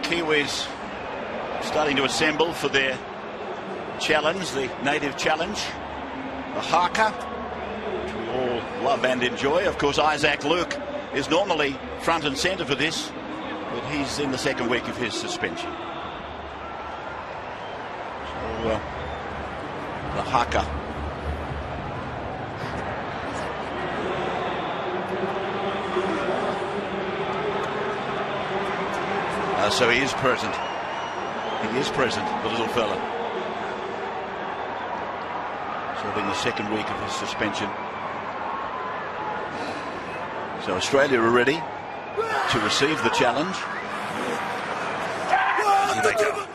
Kiwis starting to assemble for their challenge, the native challenge, the haka, which we all love and enjoy. Of course, Isaac Luke is normally front and centre for this, but he's in the second week of his suspension. So, the haka. So he is present. He is present, the little fella. Serving the second week of his suspension. So Australia are ready to receive the challenge. Here they go.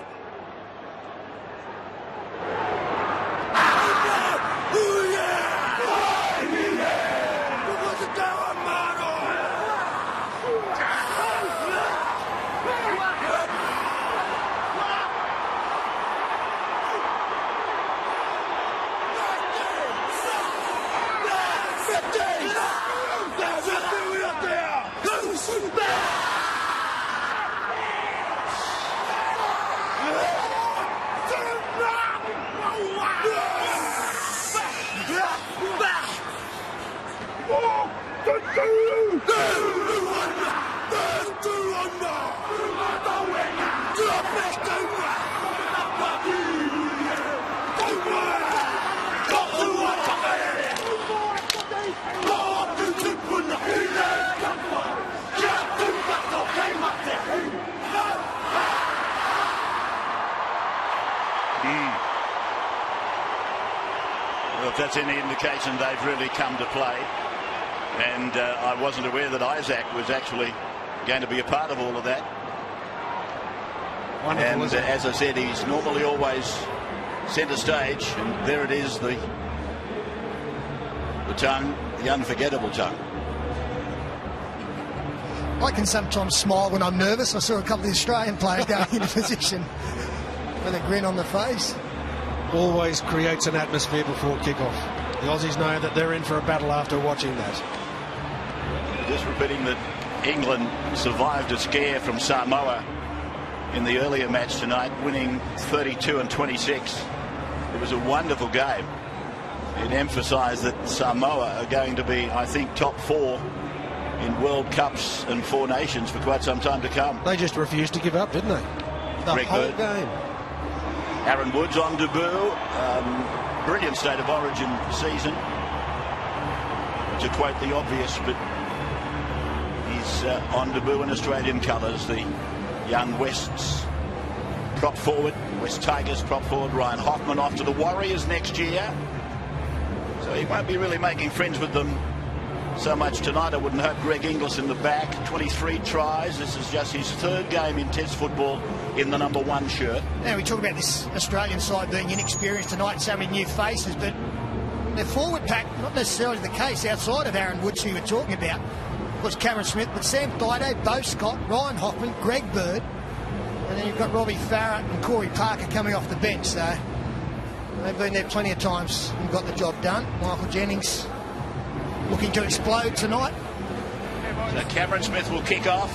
Well, if that's any indication, they've really come to play. And I wasn't aware that Isaac was actually going to be a part of all of that. Wonderful, and as I said, he's normally always centre stage, and there it is, the tongue, the unforgettable tongue. I can sometimes smile when I'm nervous. I saw a couple of Australian players going into position with a grin on the face. Always creates an atmosphere before kick-off. The Aussies know that they're in for a battle after watching that. Just repeating that England survived a scare from Samoa in the earlier match tonight, winning 32-26. It was a wonderful game. It emphasised that Samoa are going to be, I think, top 4 in World Cups and Four Nations for quite some time to come. They just refused to give up, didn't they? The Greg whole Bird. game. Aaron Woods on debut. Brilliant State of Origin season. To quote the obvious, but he's on debut in Australian colours. The young West's prop forward, West Tigers prop forward. Ryan Hoffman off to the Warriors next year. So he won't be really making friends with them so much tonight. I wouldn't hope. Greg Inglis in the back, 23 tries. This is just his third game in Test football in the number 1 shirt. Now we talk about this Australian side being inexperienced tonight, so many new faces, but their forward pack, not necessarily the case outside of Aaron Woods, who you were talking about, was Cameron Smith, but Sam Thaiday, Beau Scott, Ryan Hoffman, Greg Bird, and then you've got Robbie Farah and Corey Parker coming off the bench. So they've been there plenty of times and got the job done. Michael Jennings looking to explode tonight. So Cameron Smith will kick off.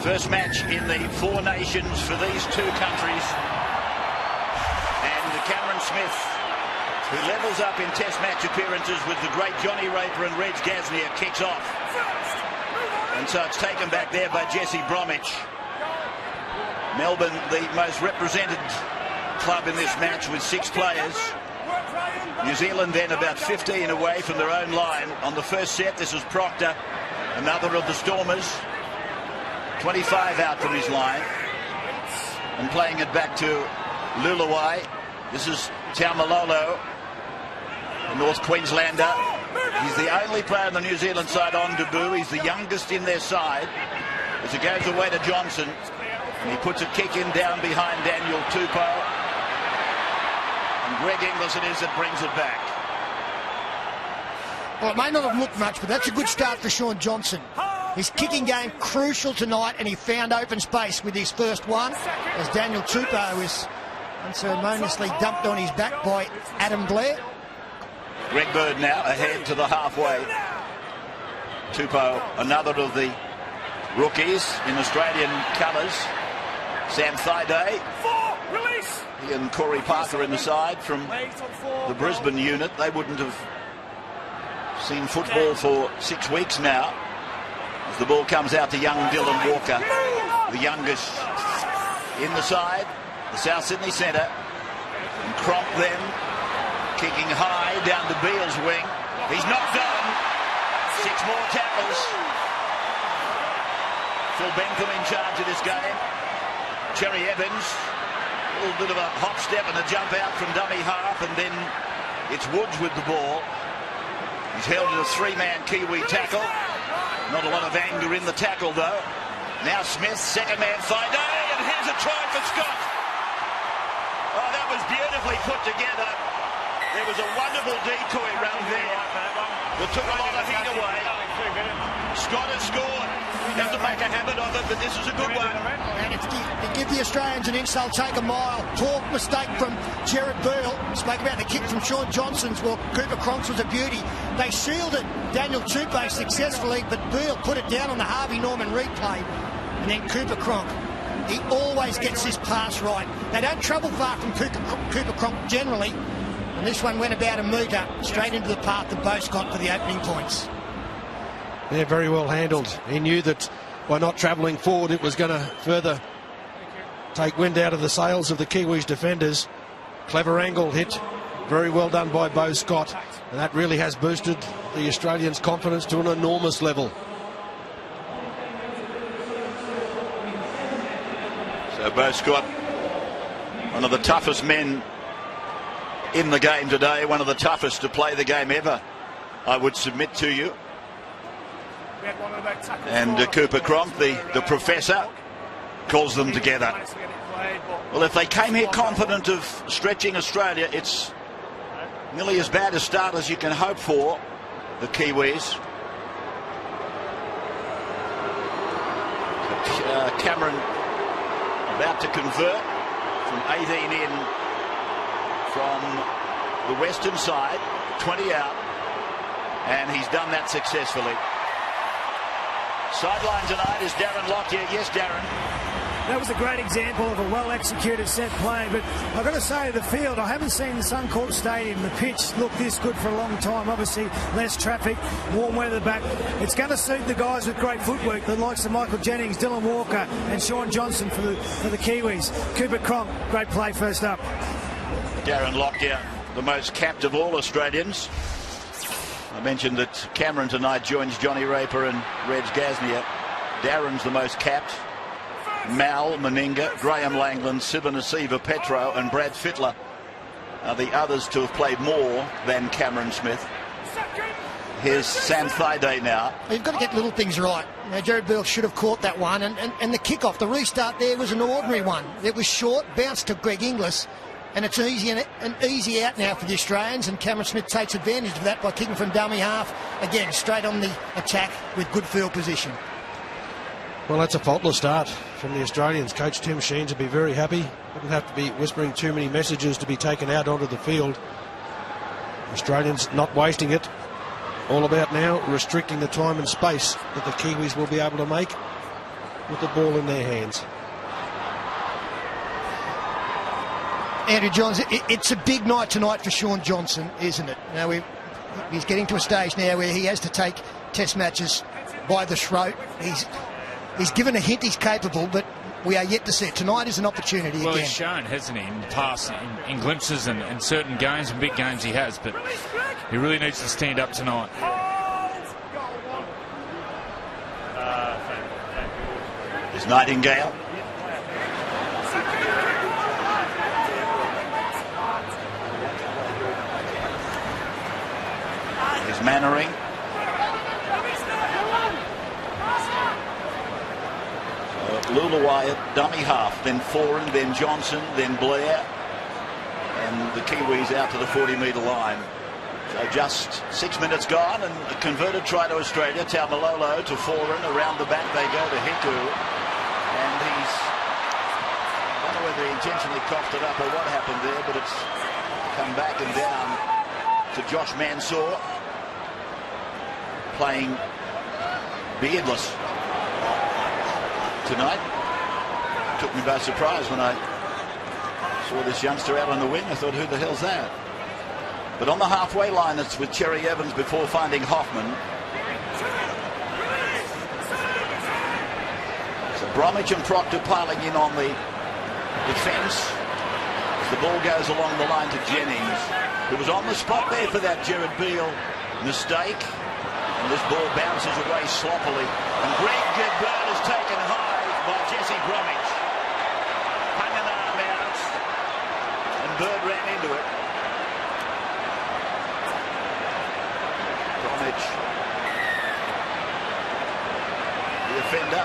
First match in the Four Nations for these two countries. And Cameron Smith, who levels up in Test match appearances with the great Johnny Raper and Reg Gasnier, kicks off. And so it's taken back there by Jesse Bromwich. Melbourne, the most represented club in this match with 6 players. New Zealand then about 15 away from their own line. On the first set, this is Proctor, another of the Stormers. 25 out from his line. And playing it back to Luluwai. This is Taumalolo, the North Queenslander. He's the only player on the New Zealand side on debut. He's the youngest in their side. As it goes away to Johnson. And he puts a kick in down behind Daniel Tupou. And Greg Inglis it is that brings it back. Well, it may not have looked much, but that's a good start for Shaun Johnson. His kicking game crucial tonight, and he found open space with his first one as Daniel Tupou is unceremoniously dumped on his back by Adam Blair. Greg Bird now ahead to the halfway. Tupou, another of the rookies in Australian colours. Sam Thaiday. He and Corey Parker in the side from the Brisbane unit. They wouldn't have seen football for 6 weeks now. As the ball comes out to young Dylan Walker, the youngest in the side, the South Sydney centre. And Cronk then kicking high down to Beale's wing. He's knocked on. 6 more tackles. Phil Bentham in charge of this game. Cherry Evans, a little bit of a hop step and a jump out from dummy half, and then it's Woods with the ball. He's held in a 3-man Kiwi tackle. Not a lot of anger in the tackle though. Now Smith, second man Thaiday, and here's a try for Scott. Oh, that was beautifully put together. There was a wonderful decoy round there that took a lot of heat away. Scott has scored. You have to make a habit of it, but this is a good one. And it's to give the Australians an inch, they'll take a mile. Poor mistake from Jared Beale. Spoke about the kick from Sean Johnson's. Well, Cooper Cronk's was a beauty. They shielded Daniel Tupou successfully, but Beale put it down on the Harvey Norman replay. And then Cooper Cronk. He always gets his pass right. They don't travel far from Cooper Cronk generally. And this one went about a metre straight into the path of Beau Scott for the opening points. Yeah, very well handled. He knew that by not travelling forward it was going to further take wind out of the sails of the Kiwis defenders. Clever angle hit. Very well done by Beau Scott. And that really has boosted the Australians' confidence to an enormous level. So Beau Scott, one of the toughest men in the game today, one of the toughest to play the game ever, I would submit to you. And Cooper Cronk, the professor, calls them together. Well, if they came here confident of stretching Australia, it's nearly as bad a start as you can hope for, the Kiwis. But, Cameron about to convert from 18 in from the western side, 20 out, and he's done that successfully. Sideline tonight is Darren Lockyer. Yes, Darren. That was a great example of a well-executed set play, but I've got to say, the field, I haven't seen the Suncorp Stadium, the pitch, look this good for a long time. Obviously, less traffic, warm weather back. It's going to suit the guys with great footwork, the likes of Michael Jennings, Dylan Walker and Sean Johnson for the Kiwis. Cooper Cronk, great play first up. Darren Lockyer, the most capped of all Australians. I mentioned that Cameron tonight joins Johnny Raper and Reg Gasnier. Darren's the most capped. Mal, Meninga, Graham Langland, Sivanasiva, Petro and Brad Fittler are the others to have played more than Cameron Smith. Here's Sam Thaiday now. You've got to get little things right. Now, Jared Beale should have caught that one, and the kick-off, the restart there was an ordinary one. It was short, bounced to Greg Inglis, and it's an easy out now for the Australians, and Cameron Smith takes advantage of that by kicking from dummy half. Again, straight on the attack with good field position. Well, that's a faultless start from the Australians. Coach Tim Sheens will be very happy. Wouldn't have to be whispering too many messages to be taken out onto the field. Australians not wasting it. All about now restricting the time and space that the Kiwis will be able to make with the ball in their hands. Andrew Johns, it's a big night tonight for Sean Johnson, isn't it? Now he's getting to a stage now where he has to take test matches by the throat. He's given a hint he's capable, but we are yet to see it. Tonight is an opportunity well, again. He's shown, hasn't he, in the past, in glimpses and certain games and big games he has, but he really needs to stand up tonight. There's Nightingale. There's Mannering. Luluwai at dummy half, then Foran, then Johnson, then Blair, and the Kiwis out to the 40-metre line. So just 6 minutes gone, and a converted try to Australia. Taumalolo to Foran, around the back they go to Hiku, and he's, I don't know whether he intentionally coughed it up or what happened there, but it's come back and down to Josh Mansour, playing beardless tonight. Took me by surprise when I saw this youngster out on the wing. I thought, who the hell's that? But on the halfway line, it's with Cherry Evans before finding Hoffman. So Bromwich and Proctor piling in on the defence. As the ball goes along the line to Jennings, who was on the spot there for that Gerard Beale mistake. And this ball bounces away sloppily. And Greg Bird is taken high by Jesse Bromwich. Hung an arm out. And Bird ran into it. Bromwich, the offender.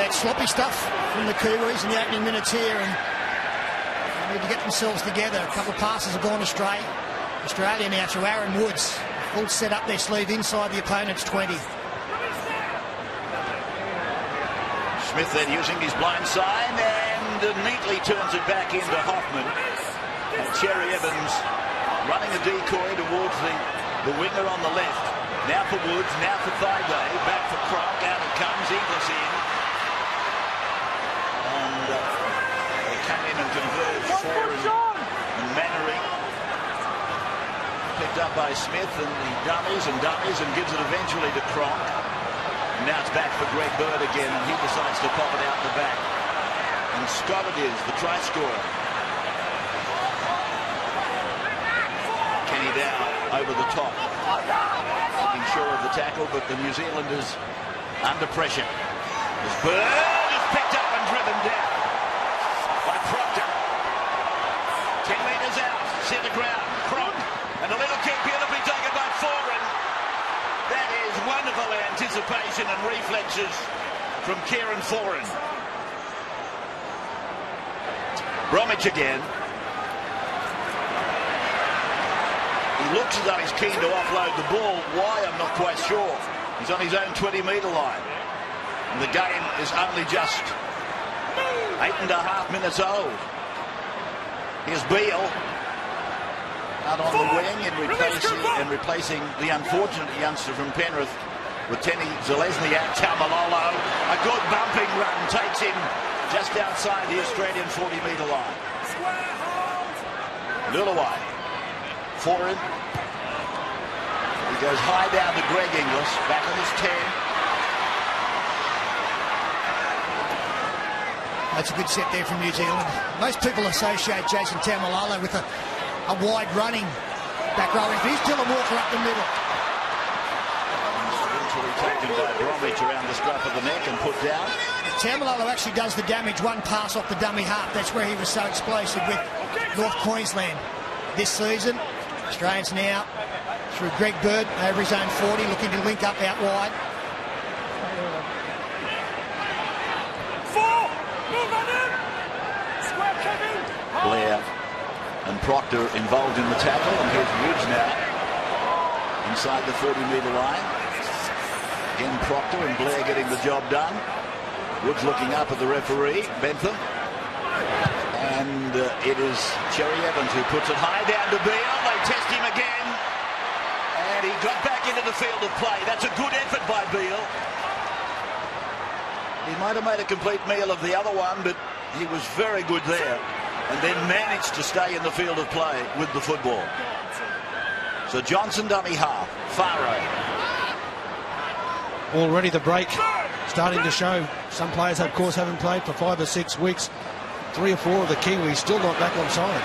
It's sloppy stuff from the Kiwis in the opening minutes here, and they need to get themselves together. A couple of passes have gone astray. Australia now to Aaron Woods. Full set up their sleeve inside the opponent's 20. Smith then using his blind side and neatly turns it back into Hoffman. And Cherry Evans running a decoy towards the winger on the left. Now for Woods, now for Thaiday, back for Cronk, out it comes, Inglis in. And they come in and converge Foran and Mannering. Picked up by Smith, and he dummies and gives it eventually to Cronk. And now it's back for Greg Bird again, and he decides to pop it out the back. And Scott it is, the try scorer. Kenny Dow over the top. Making sure of the tackle, but the New Zealanders under pressure. As Bird is picked up and driven down by Proctor. 10 metres out, centre ground, Cronk. And a little kick beautifully taken by Foran. That is wonderful anticipation and reflexes from Kieran Foran. Bromwich again. He looks as though he's keen to offload the ball. Why, I'm not quite sure. He's on his own 20-metre line. And the game is only just 8.5 minutes old. Here's Beale. Out on the wing and replacing the unfortunate youngster from Penrith with Tenny Zalesniak. Taumalolo, a good bumping run, takes him just outside the Australian 40-metre line. Lulaway, Foran. He goes high down to Greg Inglis, back on his 10. That's a good set there from New Zealand. Most people associate Jason Taumalolo with a wide running back row. Here's Dylan Walker up the middle. Eventually taken by Bromwich around the scruff of the neck and put down. Taumalolo actually does the damage. One pass off the dummy half. That's where he was so explosive with North Queensland this season. Australians now through Greg Bird over his own 40, looking to link up out wide. Blair and Proctor involved in the tackle, and here's Woods now inside the 40-metre line. Again, Proctor and Blair getting the job done. Woods looking up at the referee, Bentham. And it is Cherry Evans who puts it high down to Beale. They test him again. And he got back into the field of play. That's a good effort by Beale. He might have made a complete meal of the other one, but he was very good there. And then managed to stay in the field of play with the football. So Johnson dummy half, Faro. Already the break starting to show. Some players, of course, haven't played for 5 or 6 weeks. 3 or 4 of the Kiwis still not back on side.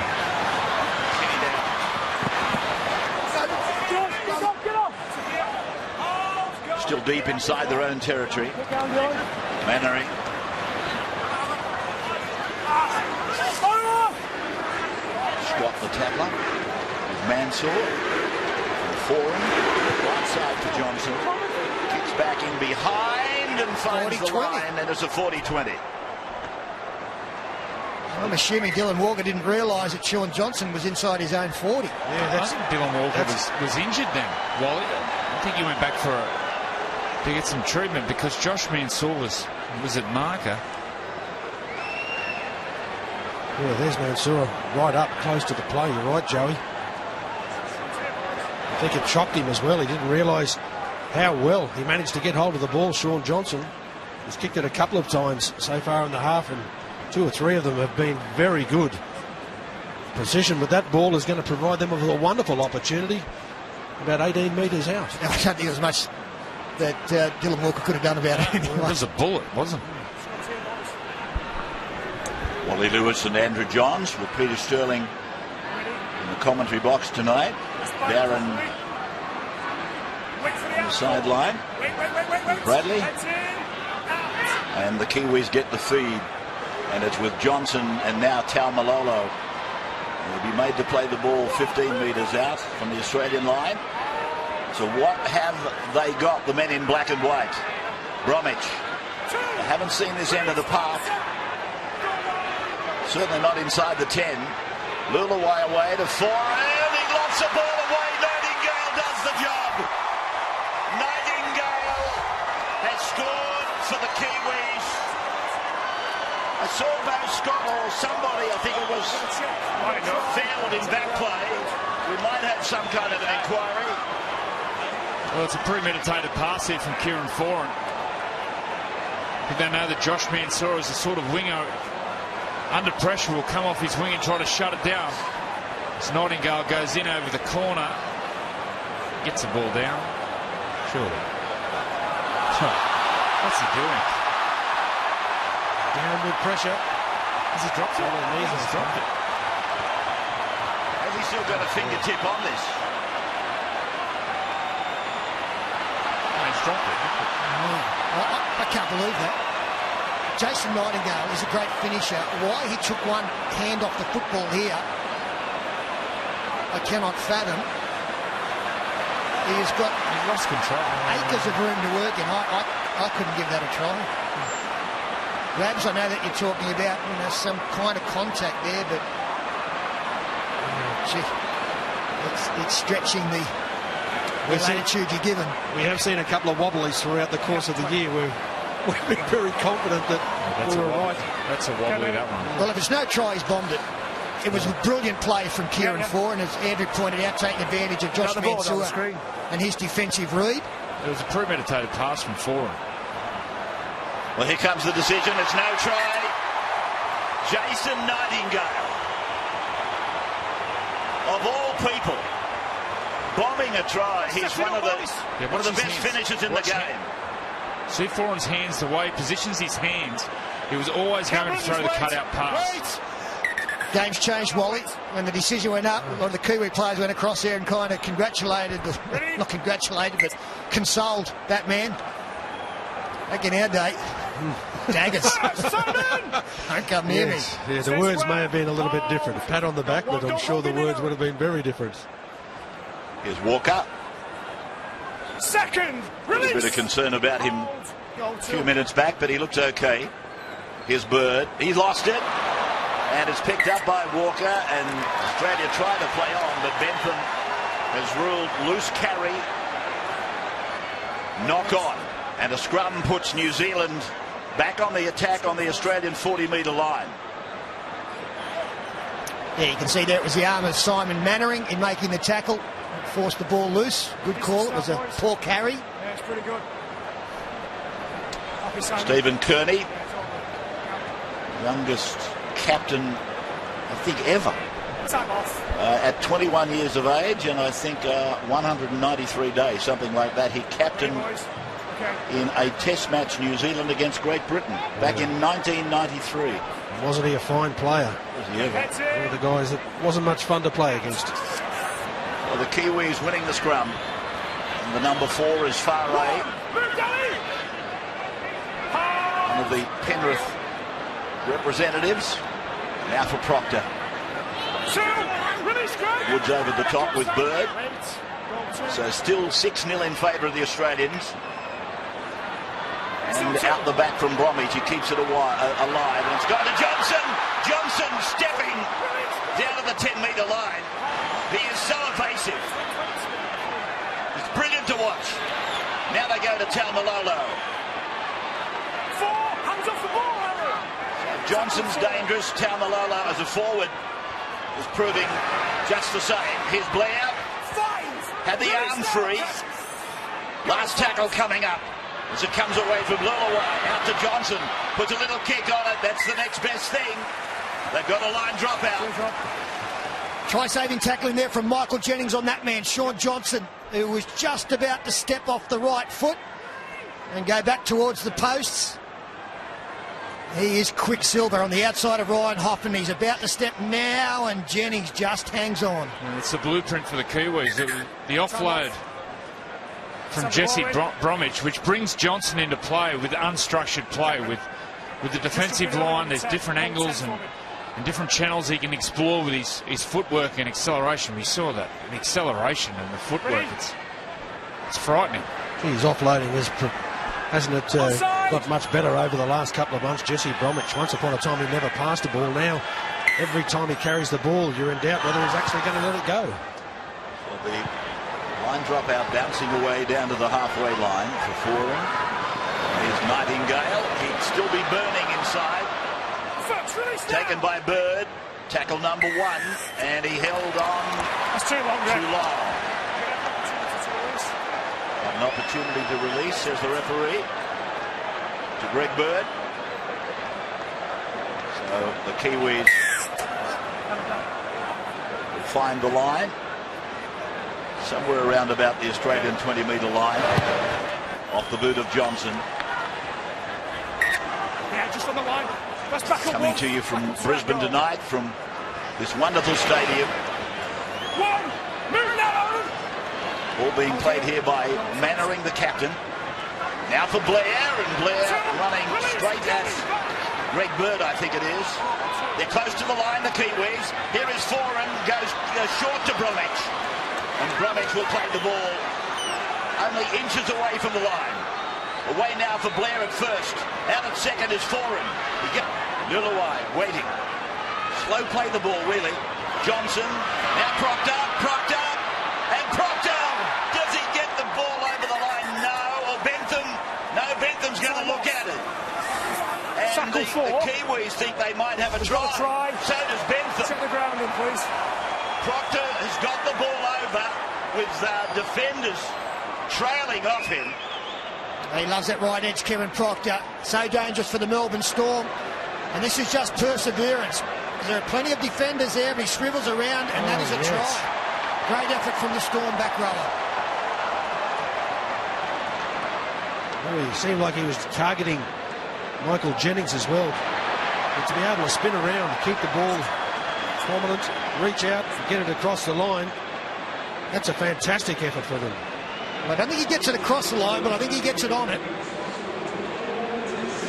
Still deep inside their own territory. Mannering. Scott the tackler with Mansour and Foran. Right side for Johnson. Kicks back in behind and finds the line, and it's a 40-20. I'm assuming Dylan Walker didn't realise that Shaun Johnson was inside his own 40. Yeah, I think Dylan Walker was injured then, Wally. I think he went back to get some treatment because Josh Mansour was at marker. Yeah, there's Mansour right up close to the play. You're right, Joey. I think it shocked him as well. He didn't realise how well he managed to get hold of the ball, Shaun Johnson. He's kicked it a couple of times so far in the half, and 2 or 3 of them have been very good. Precision with that ball is going to provide them with a wonderful opportunity about 18 metres out. I don't think there was much that Dylan Walker could have done about it. It was a bullet, wasn't it? Wally Lewis and Andrew Johns with Peter Sterling in the commentary box tonight. Darren on the sideline. Bradley. And the Kiwis get the feed. And it's with Johnson and now Taumalolo. He'll be made to play the ball 15 metres out from the Australian line. So what have they got, the men in black and white? Bromwich. They haven't seen this end of the park. Certainly not inside the 10. Lulaway away to 4. And he lofts the ball away. Nightingale does the job. Nightingale has scored for the Kiwis. I saw Bo Scott or somebody, I think it was, fouled in back play. We might have some kind of an inquiry. Well, it's a premeditated pass here from Kieran Foran. I think they know that Josh Mansour is the sort of winger under pressure will come off his wing and try to shut it down. As Nightingale goes in over the corner, gets the ball down. Surely. What's he doing? Downward pressure. Has he dropped it? He's dropped it. Has he still got a fingertip on this? He's dropped it. I can't believe that. Jason Nightingale is a great finisher. Why he took one hand off the football here, I cannot fathom. He has got lost control. Acres of room to work in. I couldn't give that a try. Rabs, I know that you're talking about some kind of contact there, but gee, it's stretching the latitude you're given. We have seen a couple of wobblies throughout the course of the year where we've been very confident that we were right. That's a wobbly, that one. Well, if it's no try, he's bombed it. It was a brilliant play from Kieran Foran, as Andrew pointed out, taking advantage of Josh Mansour and his defensive read. It was a premeditated pass from Foran. Well, here comes the decision. It's no try. Jason Nightingale, of all people, bombing a try. He's one of the best finishers in the game. See Foran's hands, the way he positions his hands. He was always going to throw the cutout pass. Game's changed, Wally. When the decision went up, one of the Kiwi players went across there and kind of congratulated, not congratulated, but consoled that man. Back in our day, daggers. Don't come near me. Yeah, the words may have been a little bit different. A pat on the back, but I'm sure the words would have been very different. Here's Walker. Second, a little bit of concern about him a few minutes back, but he looks okay. Here's Bird. He lost it. And it's picked up by Walker, and Australia tried to play on, but Bentham has ruled loose carry, knock on, and a scrum puts New Zealand back on the attack on the Australian 40-metre line. Yeah, you can see there it was the arm of Simon Mannering in making the tackle. Forced the ball loose. Good call. It was a poor carry. Yeah, it's pretty good. Stephen Kearney, youngest captain, I think, ever. At 21 years of age, and I think 193 days, something like that. He captained in a test match, New Zealand against Great Britain, back in 1993. Wasn't he a fine player? Was he ever? One of the guys that wasn't much fun to play against. Well, the Kiwis winning the scrum. And the number 4 is Farray. One of the Penrith representatives. Now for Proctor. Woods over the top with Bird. So still 6-0 in favour of the Australians. And out the back from Bromwich, he keeps it alive. And it's gone to Johnson. Johnson stepping down to the 10-metre line. He is so evasive. It's brilliant to watch. Now they go to Taumalolo. Hands off the ball. Johnson's dangerous. Taumalolo as a forward is proving just the same. Here's Blair. Had the arm free. Last tackle coming up. As it comes away from Lillaway, out to Johnson, puts a little kick on it. That's the next best thing. They've got a line drop out. Try-saving tackling there from Michael Jennings on that man, Sean Johnson, who was just about to step off the right foot and go back towards the posts. He is Quicksilver on the outside of Ryan Hoffman. He's about to step now, and Jennings just hangs on. And it's the blueprint for the Kiwis. The offload from Jesse Bromwich, which brings Johnson into play with unstructured play. With the defensive line, there's different angles and different channels he can explore with his footwork and acceleration. We saw that, the acceleration and the footwork. It's frightening. His offloading hasn't it got much better over the last couple of months. Jesse Bromwich, once upon a time he never passed the ball. Now every time he carries the ball you're in doubt whether he's actually going to let it go. So the line drop out, bouncing away down to the halfway line for Foran. Here's Nightingale. He'd still be burning inside. Taken by Bird. Tackle number 1, and he held on. That's too long. Too long. An opportunity to release, says the referee, to Greg Bird. So the Kiwis will find the line somewhere around about the Australian 20-metre line, off the boot of Johnson. Yeah, just on the line. Coming to you from Brisbane tonight, from this wonderful stadium. All being played here by Mannering, the captain. Now for Blair, and Blair running straight at Greg Bird, I think it is. They're close to the line, the Kiwis. Here is Foran, goes short to Bromwich. And Bromwich will play the ball only inches away from the line. Away now for Blair at first. Out at second is Foran. Lillaway waiting. Slow play the ball, really. Johnson, now Proctor, and Proctor! Does he get the ball over the line? No. Or Bentham? No, Bentham's going to look at it. And the Kiwis think they might have a try. So does Bentham. Check the ground in, please. Proctor has got the ball over with defenders trailing off him. He loves that right edge, Kevin Proctor. So dangerous for the Melbourne Storm. And this is just perseverance. There are plenty of defenders there, but he swivels around, and that is a try. Great effort from the Storm back rower. Well, he seemed like he was targeting Michael Jennings as well. But to be able to spin around, keep the ball prominent, reach out, get it across the line, that's a fantastic effort for them. Well, I don't think he gets it across the line, but I think he gets it on it.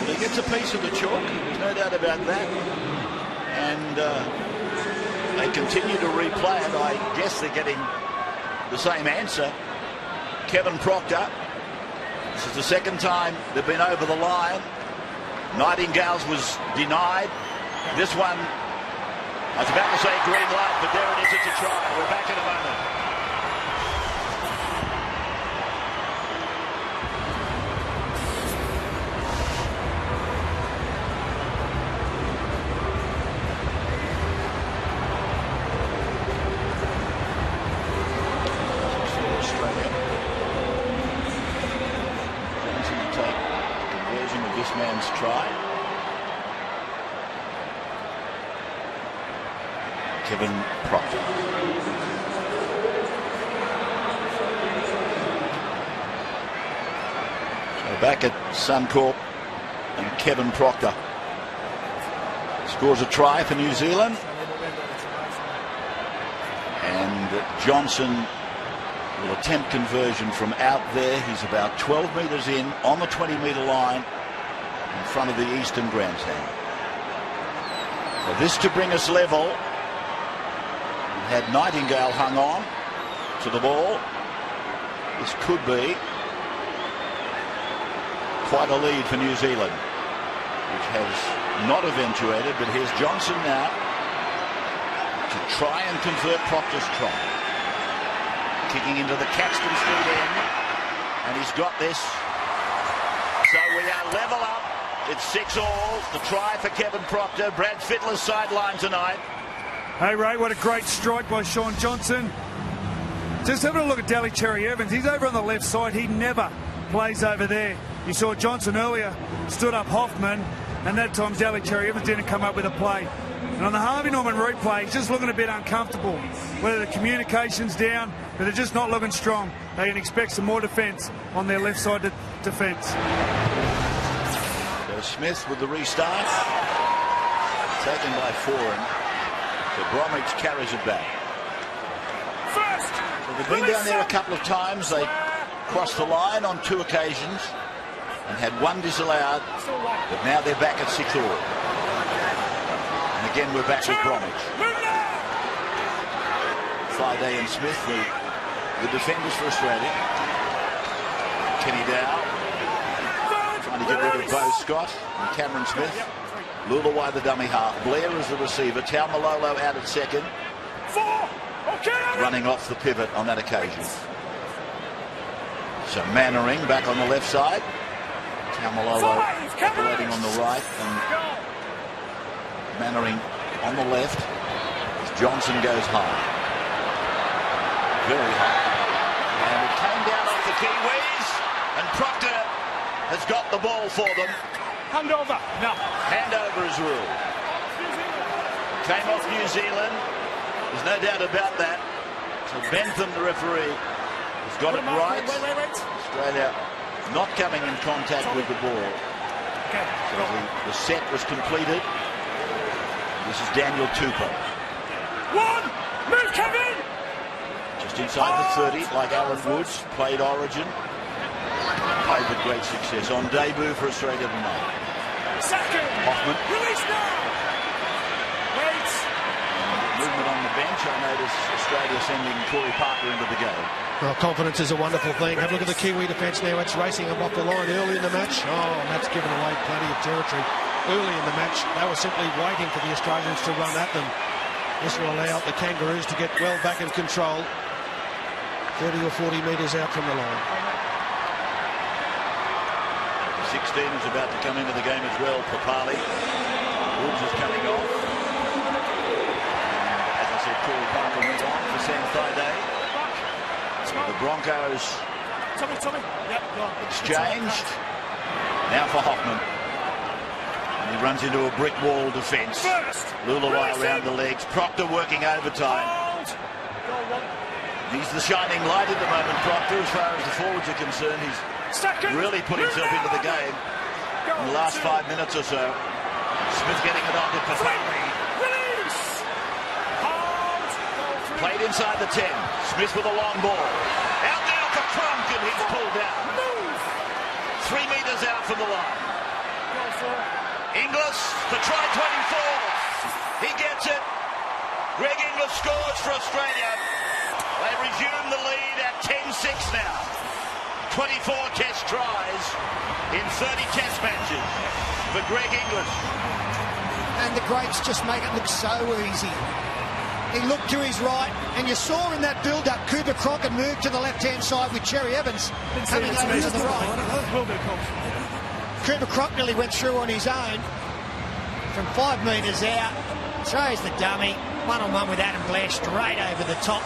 He gets a piece of the chalk, there's no doubt about that. And they continue to replay it. I guess they're getting the same answer. Kevin Proctor. This is the second time they've been over the line. Nightingale's was denied. This one, I was about to say green light, but there it is, it's a try. We're back in a moment. This man's try. Kevin Proctor. So back at Suncorp, and Kevin Proctor scores a try for New Zealand. And Johnson will attempt conversion from out there. He's about 12 metres in on the 20-metre line, in front of the eastern grandstand. So this to bring us level. We had Nightingale hung on to the ball. This could be quite a lead for New Zealand, which has not eventuated, but here's Johnson now to try and convert Proctor's try. Kicking into the Caxton Street end, and he's got this. So we are level up. It's 6-all. The try for Kevin Proctor. Brad Fittler's sideline tonight. Hey, Ray, what a great strike by Sean Johnson. Just having a look at Daly Cherry Evans. He's over on the left side. He never plays over there. You saw Johnson earlier stood up Hoffman, and that time Daly Cherry Evans didn't come up with a play. And on the Harvey Norman replay, he's just looking a bit uncomfortable. Whether the communication's down, but they're just not looking strong. They can expect some more defence on their left side defence. So Smith with the restart. Taken by Foran. So Bromwich carries it back. So they've been down there a couple of times. They crossed the line on 2 occasions and had 1 disallowed, but now they're back at 6-all. And again, we're back with Bromwich. Friday and Smith, the defenders for Australia. Kenny Dow trying to get rid of Beau Scott and Cameron Smith. Lulawai the dummy half. Blair is the receiver. Taumalolo out at second. Running off the pivot on that occasion. So Mannering back on the left side. Taumalolo operating on the right. And Mannering on the left. As Johnson goes high. Very high. And it came down off the Kiwis. And Proctor has got the ball for them. Handover. No. Handover is ruled. Came off New Zealand. There's no doubt about that. So Bentham, the referee, has got it right. Wait. Australia not coming in contact with the ball. Okay. So the set was completed. This is Daniel Tupou. 1. Move, Kevin. Just inside the 30, like Alan Woods, played Origin. Played with great success. On debut for Australia tonight. Second. Hoffman. Release now. Wait. Movement on the bench. I notice Australia sending Corey Parker into the game. Well, confidence is a wonderful thing. Have a look at the Kiwi defence now. It's racing them off the line early in the match. Oh, and that's given away plenty of territory. Early in the match, they were simply waiting for the Australians to run at them. This will allow the Kangaroos to get well back in control. 30 or 40 metres out from the line. 16 is about to come into the game as well. Papali. Woods is coming off. And as I said, Corey Parker went on for Sam Friday. The Broncos exchanged. Now for Hoffman. And he runs into a brick wall defence. Lulawai around the legs. Proctor working overtime. He's the shining light at the moment, Proctor, as far as the forwards are concerned. He's really put himself into the game in the last 5 minutes or so. Smith getting it on to Papali. Played inside the 10. Smith with a long ball. Out now for Crump, and he's pulled down. 3 metres out from the line. Inglis for try 24. He gets it. Greg Inglis scores for Australia. They resume the lead at 10-6 now. 24 test tries in 30 test matches for Greg Inglis. And the greats just make it look so easy. He looked to his right, and you saw in that build-up, Cooper Crockett moved to the left-hand side with Cherry Evans coming over to the right. Cooper Crockett nearly went through on his own from 5 metres out. Throws the dummy, one-on-one with Adam Blair straight over the top.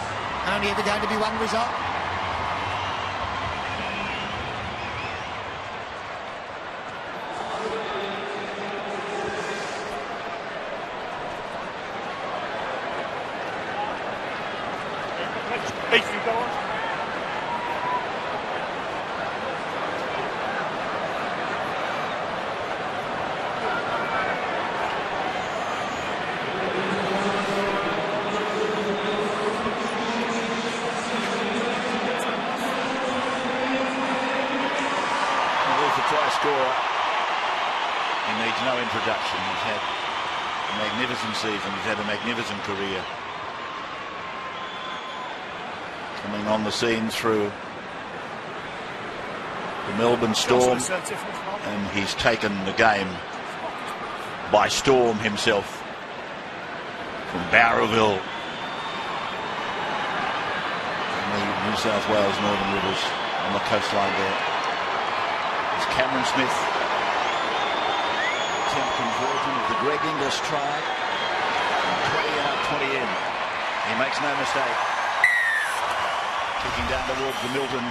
Only ever going to be one result. Introduction. He's had a magnificent season. He's had a magnificent career. Coming on the scene through the Melbourne Storm, and he's taken the game by storm himself from Bowraville in the New South Wales Northern Rivers on the coastline there. It's Cameron Smith. Conversion of the Greg Inglis try. 20 out, 20 in. He makes no mistake. Kicking down towards the Milton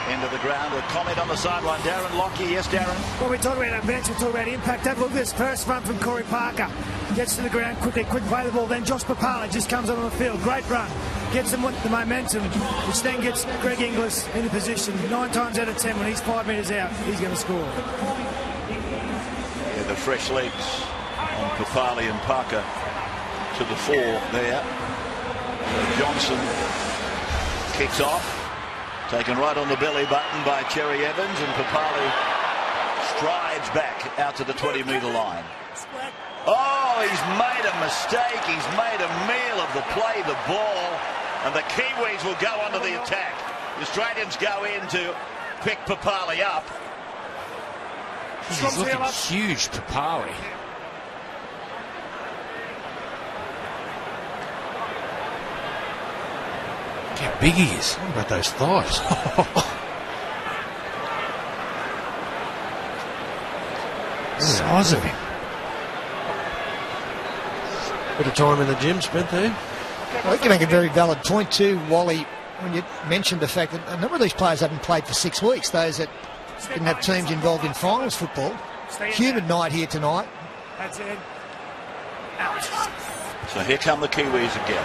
into the ground. A comment on the sideline. Darren Lockyer. Yes, Darren. When we talk about our bench, we talk about impact. Have a look at this first run from Corey Parker. Gets to the ground quickly, quick play the ball. Then Josh Papali just comes on the field. Great run. Gets them with the momentum, which then gets Greg Inglis in the position. 9 times out of 10, when he's 5 metres out, he's going to score. Yeah, the fresh legs on Papali and Parker to the fore there. Johnson kicks off. Taken right on the belly button by Cherry Evans, and Papali strides back out to the 20-metre line. Oh, he's made a mistake. He's made a meal of the play, the ball, and the Kiwis will go onto the attack. The Australians go in to pick Papali up. He's looking huge, Papali. How big he is. What about those thighs? Size of him. Bit of time in the gym spent there. Well, you can make a very valid point too, Wally, when you mentioned the fact that a number of these players haven't played for 6 weeks. Those that didn't have teams involved in finals football. Humid night here tonight. That's it. So here come the Kiwis again.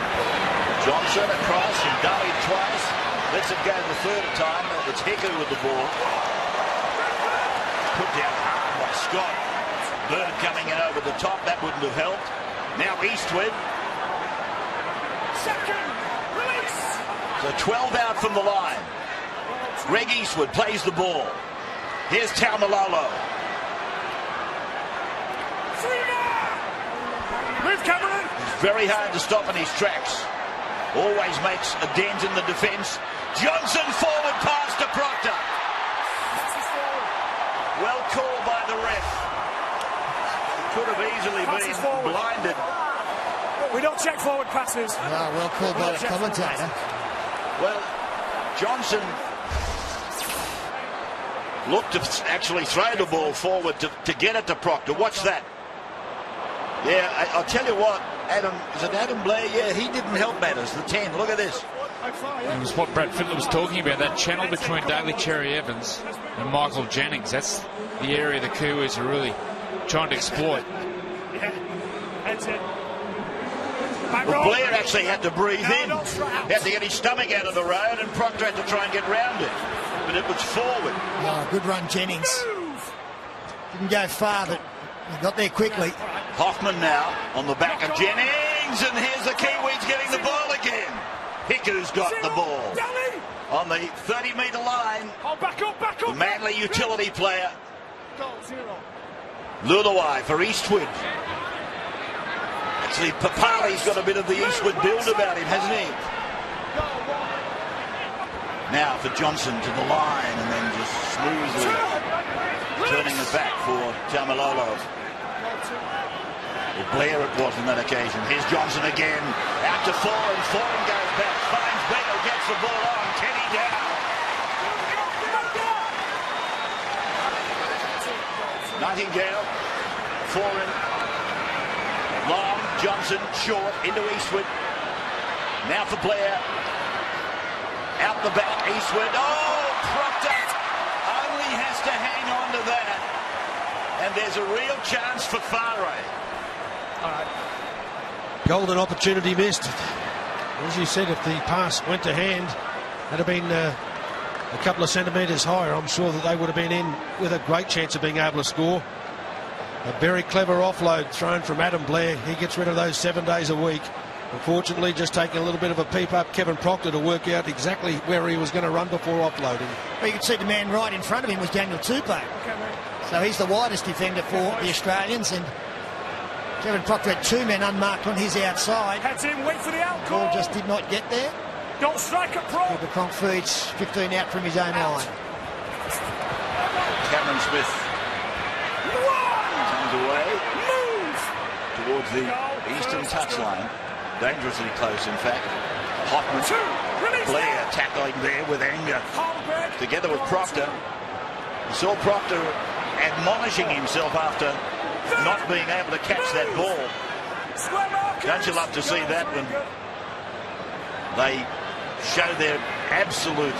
Johnson across and Daly twice. Lets it go the third time. It's Hiku with the ball. Put down hard by Scott. Bird coming in over the top. That wouldn't have helped. Now Eastwood. Second release. So 12 out from the line. Greg Eastwood plays the ball. Here's Taumalolo. Move, Cameron. It's very hard to stop in his tracks. Always makes a dent in the defence. Johnson forward pass to Proctor. Well called by the ref. Could have easily been blinded. We don't check forward passes. Oh, well called by the commentator. Well, Johnson looked to actually throw the ball forward to get it to Proctor. Watch that. Yeah, I'll tell you what, is it Adam Blair? Yeah, he didn't help matters, the 10. Look at this. It was what Brad Fittler was talking about, that channel between Daly Cherry Evans and Michael Jennings. That's the area the Kiwis are really trying to exploit. Yeah, that's it. Well, Blair actually had to breathe in. He had to get his stomach out of the road, and Proctor had to try and get round it. But it was forward. Oh, good run, Jennings. Didn't go far, but he got there quickly. Hoffman now on the back of Jennings, and here's the Kiwis getting the ball again. Hiku's got the ball on the 30-metre line. Back up. The Manly utility player. Luluai for Eastwood. Actually, Papali's got a bit of the Eastwood build about him, hasn't he? Now for Johnson to the line, and then just smoothly turning it back for Taumalolo. Well, Blair it was on that occasion. Here's Johnson again. Out to Foran. Foran goes back. Finds Bale. Gets the ball on. Kenny down. Nightingale. Foran. Long. Johnson. Short. Into Eastwood. Now for Blair. Out the back. Eastwood. Oh, Proctor only has to hang on to that. And there's a real chance for Whare. Golden opportunity missed. As you said, if the pass went to hand, had it been a couple of centimetres higher, I'm sure that they would have been in with a great chance of being able to score. A very clever offload thrown from Adam Blair. He gets rid of those 7 days a week. Unfortunately, just taking a little bit of a peep up, Kevin Proctor, to work out exactly where he was going to run before offloading. Well, you can see the man right in front of him was Daniel Tupou. So he's the widest defender for the Australians, and Kevin Proctor had 2 men unmarked on his outside. Heads in, wait for the out Ball just did not get there. Don't strike at Pro. The Cronk feeds 15 out from his own line. Cameron Smith comes away towards the eastern touchline. Dangerously close, in fact. Hoffman, Blair tackling there with anger. Together with Proctor. You saw Proctor admonishing himself after not being able to catch that ball. Don't you love to see that when they show their absolute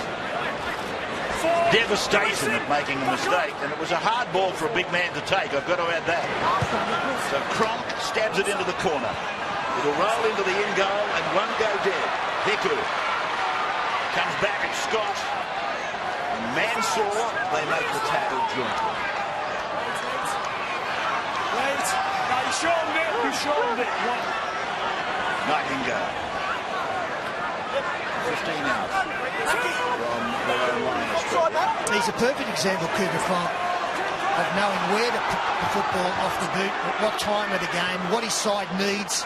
devastation at making a mistake, and it was a hard ball for a big man to take. I've got to add that. So Cronk stabs it into the corner. It'll roll into the in goal and won't go dead. Hiku comes back at Scott. And Mansour, they make the tackle jointly. Wait. No, you shortened it. You shortened it. Nightingale. 15 out from their own line. He's a perfect example, Cooper Cronk, of knowing where to put the football off the boot, at what time of the game, what his side needs.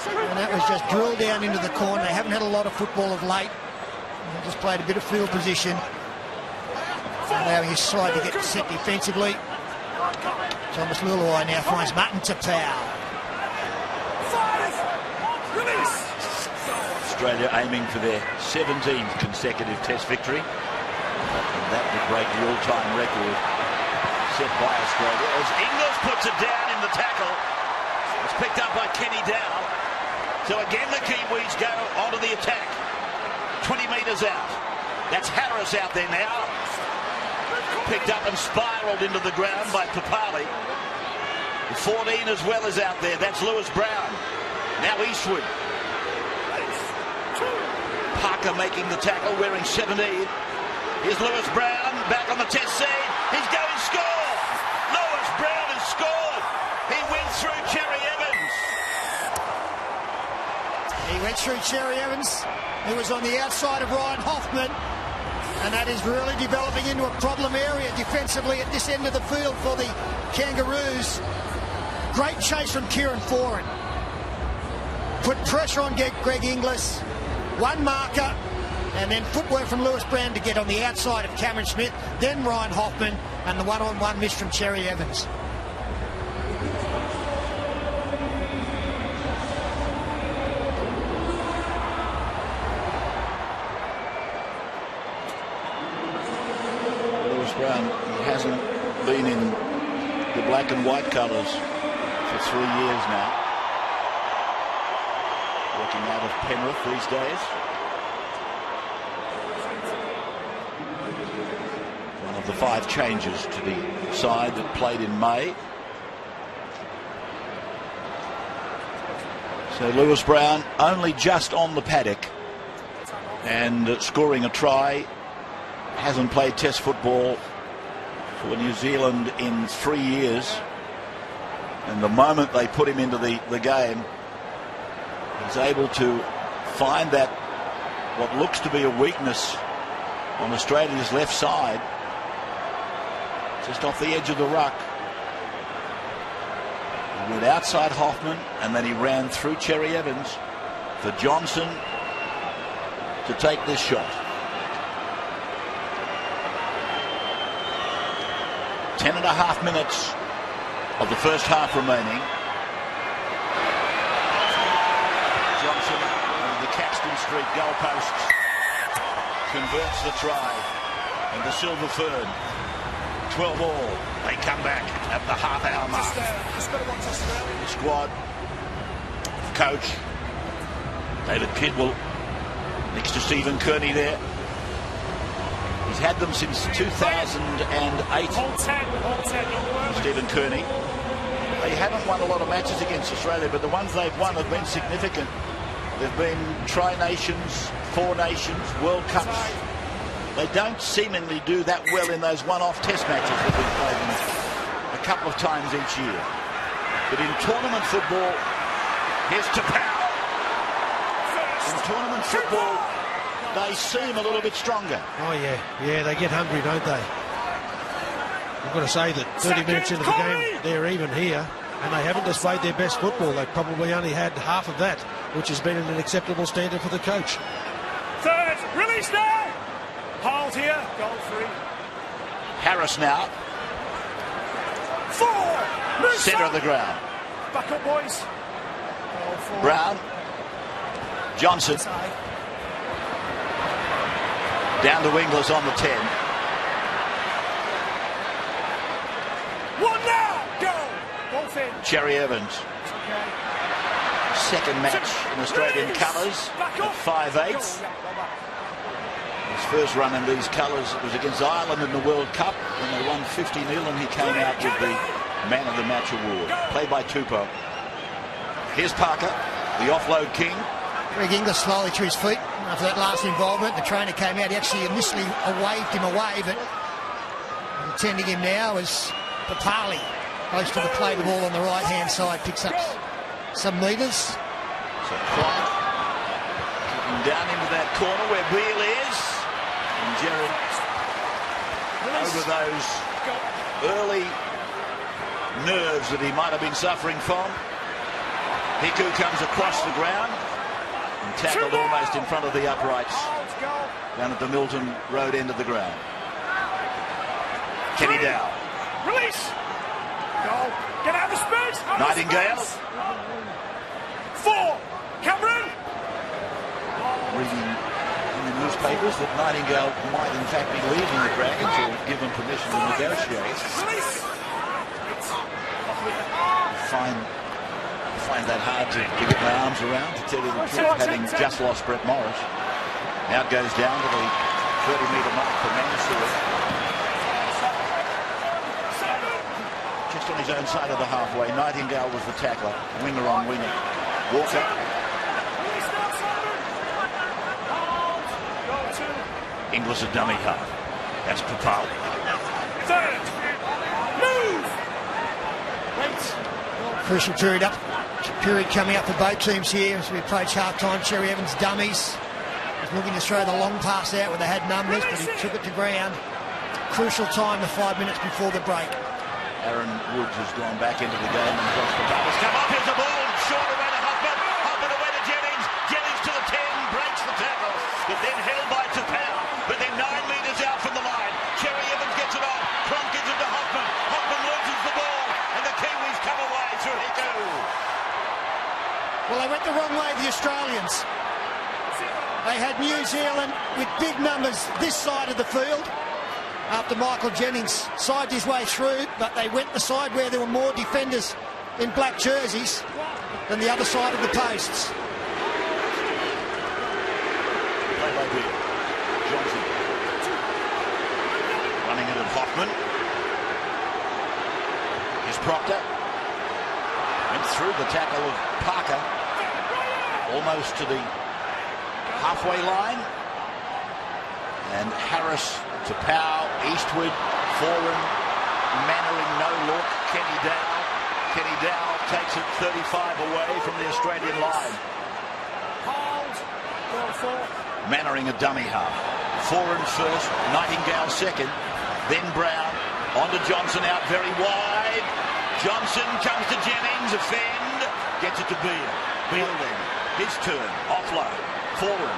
And that was just drilled down into the corner. They haven't had a lot of football of late. They just played a bit of field position, allowing his side to get set defensively. Thomas Luluai now finds Martin Tapau. Australia aiming for their 17th consecutive Test victory. And that would break the all-time record set by Australia. As Inglis puts it down in the tackle, it's picked up by Kenny Dow. So again the Kiwis go onto the attack. 20 metres out. That's Harris out there now. Picked up and spiralled into the ground by Papali. 14 as well as out there. That's Lewis Brown. Now Eastwood. Parker making the tackle, wearing 17. Here's Lewis Brown back on the test scene. He's going to score. Lewis Brown has scored. He went through Cherry Evans. He went through Cherry Evans, who was on the outside of Ryan Hoffman. And that is really developing into a problem area defensively at this end of the field for the Kangaroos. Great chase from Kieran Foran. Put pressure on Greg Inglis. One marker, and then footwork from Lewis Brown to get on the outside of Cameron Smith, then Ryan Hoffman, and the one-on-one miss from Cherry Evans. Lewis Brown, he hasn't been in the black and white colours for 3 years now. Working out of Penrith these days. One of the 5 changes to the side that played in May. So Lewis Brown only just on the paddock and scoring a try. Hasn't played Test football for New Zealand in 3 years. And the moment they put him into the game, he's able to find that what looks to be a weakness on Australia's left side, just off the edge of the ruck. He went outside Hoffman and then he ran through Cherry Evans for Johnson to take this shot. 10.5 minutes of the first half remaining. Johnson over the Caxton Street goalposts converts the try, and the Silver Fern 12 all. They come back at the half-hour mark. The squad, coach David Kidwell next to Stephen Kearney there. He's had them since 2008. Stephen Kearney. They haven't won a lot of matches against Australia, but the ones they've won have been significant. They've been Tri-Nations, Four Nations, World Cups. They don't seemingly do that well in those one-off Test matches that we've played them a couple of times each year. But in tournament football, here's Tapau. In tournament football, they seem a little bit stronger. Oh, yeah, they get hungry, don't they? I've got to say that 30 minutes into the game, they're even here, and they haven't displayed their best football. They've probably only had half of that, which has been an acceptable standard for the coach. Third, release now! Hold here, goal free. Harris now. 4, Centre of the ground. Back up, boys. Brown. Johnson. Down to Inglis on the 10. 1 now, go! Both in. Cherry Evans. Second match in Australian colours at 5'8". His first run in these colours was against Ireland in the World Cup when they won 50-0, and he came out with the Man of the Match award. Played by Tupou. Here's Parker, the offload king. Greg Inglis slowly to his feet after that last involvement. The trainer came out. He actually initially waved him away, but attending him now is Papali. Close to the play, the ball on the right-hand side, picks up some metres. So Clark kicking down into that corner where Beale is. And Jared over those early nerves that he might have been suffering from. Hiku comes across the ground and tackled almost in front of the uprights down at the Milton Road end of the ground. Kenny Dow. Release. Goal. Get out of space. Nightingale. 4. Cameron. Reading in the newspapers that Nightingale might in fact be leaving the Dragons or given permission to negotiate. Find that hard to get my arms around, to tell you the truth, having just lost Brett Morris. Now it goes down to the 30-metre mark for Mansour. Just on his own side of the halfway. Nightingale was the tackler. Winger on winger. Walker. Inglis a dummy half. That's Papali. Third. Move. Crucial period coming up for both teams here as we approach half-time. Cherry Evans dummies. Was looking to throw the long pass out where they had numbers, but he took it to ground. Crucial time, the 5 minutes before the break. Aaron Woods has gone back into the game and Josh Papali's come up. Here's the ball. Short away to Hoffman. Hoffman away to Jennings. Jennings to the 10. Breaks the tackle. But then held by Tapau. But then 9 metres out from the line. Cherry Evans gets it off. Cronk gives it to Hoffman. Hoffman loses the ball. And the Kiwis come away through Hiku. Well, they went the wrong way, the Australians. They had New Zealand with big numbers this side of the field after Michael Jennings sided his way through, but they went the side where there were more defenders in black jerseys than the other side of the posts. Play by Beale. Johnson. Running it at Hoffman. Here's Proctor. Went through the tackle of Parker. Almost to the halfway line. And Harris to Powell, Eastwood, Foran, Mannering, no look. Kenny Dow. Kenny Dow takes it 35 away from the Australian line. Mannering a dummy half. Foran first, Nightingale second, then Brown. On to Johnson, out very wide. Johnson comes to Jennings, offend, gets it to Beale. Beale then, his turn, offload. Foran,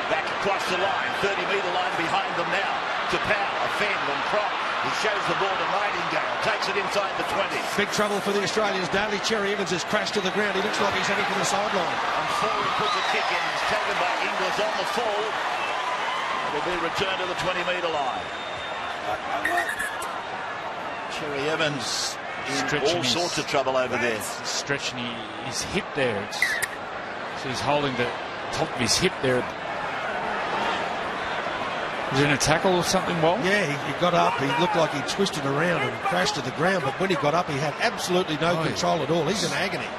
back across the line, 30-metre line behind them now. To Powell, offend and Croc. He shows the ball to Nightingale, takes it inside the 20. Big trouble for the Australians. Daly Cherry Evans has crashed to the ground. He looks like he's heading for the sideline. And Foran puts a kick in, it's taken by Inglis on the fall. It'll be returned to the 20-metre line. Cherry Evans in all sorts of trouble over there. Stretching his hip there. So he's holding the top of his hip there. Was it in a tackle or something, Walt? Yeah, he got up. He looked like he twisted around and crashed to the ground. But when he got up, he had absolutely no control at all. He's in agony.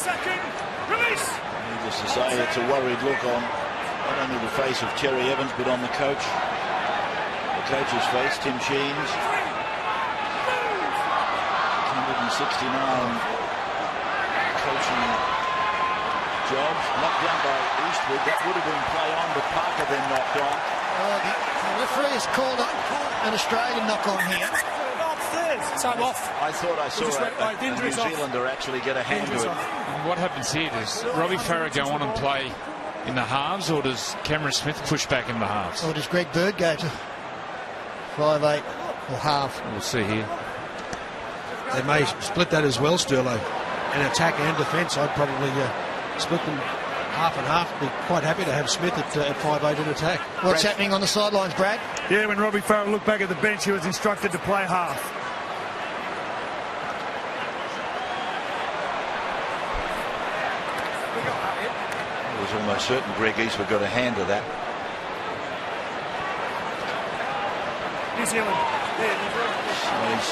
Second. Release. Needless to say, it's a worried look on not only the face of Cherry Evans, but on the coach. The coach's face, Tim Sheens. 169 coaching jobs. Knocked down by Eastwood. That would have been play on, but Parker then knocked on. The referee has called an Australian knock on here. Time off. I thought I saw a New Zealander actually get a hand to it. And what happens here? Does Robbie Farah go on and play in the halves, or does Cameron Smith push back in the halves? Or does Greg Bird go to 5'8" or half? We'll see here. They may split that as well, Sterlo. In attack and defence, I'd probably split them half and half. Be quite happy to have Smith at 5'8" in attack. What's happening on the sidelines, Brad? Yeah, when Robbie Farah looked back at the bench, he was instructed to play half. It was almost certain Greg Eastwood got a hand to that. New Zealand. So he's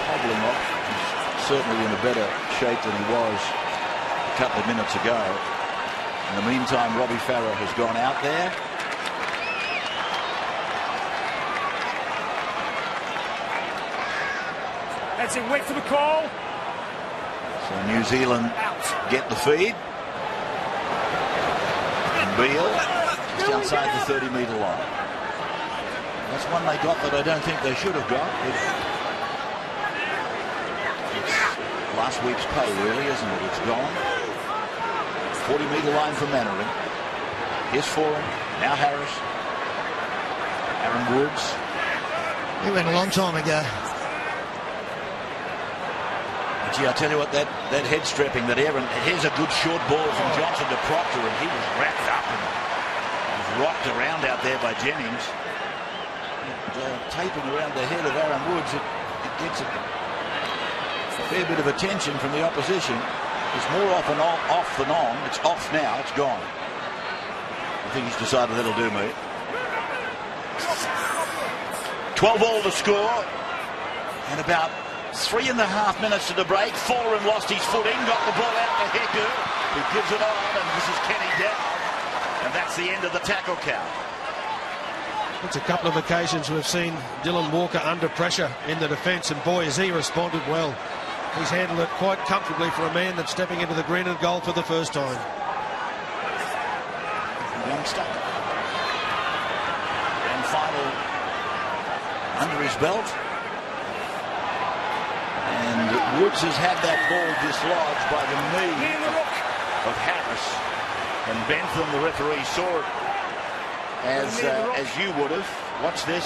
hobbling off. He's certainly in a better shape than he was a couple of minutes ago. In the meantime, Robbie Farah has gone out there. That's it. Wait for the call. So New Zealand get the feed. And Beale just outside the 30-metre line. That's one they got that I don't think they should have got. It's last week's pay, really, isn't it? It's gone. 40-metre line for Mannering. Here's Foran. Now Harris. Aaron Woods. He went a long time ago. Gee, I tell you what, that head strapping that Aaron, here's a good short ball from Johnson to Proctor, and he was wrapped up and was rocked around out there by Jennings. Taping around the head of Aaron Woods, it gets a fair bit of attention from the opposition. It's more often off than on. It's off now, it's gone. I think he's decided that'll do me. 12-all to score, and about 3.5 minutes to the break. Foran lost his footing, got the ball out to Hiku, who gives it on, and this is Kenny Dow. And that's the end of the tackle count. It's a couple of occasions we've seen Dylan Walker under pressure in the defence, and boy, has he responded well. He's handled it quite comfortably for a man that's stepping into the green and gold for the first time. Youngster. And final under his belt. And Woods has had that ball dislodged by the knee of Harris. And Bentham, the referee, saw it as you would have. Watch this.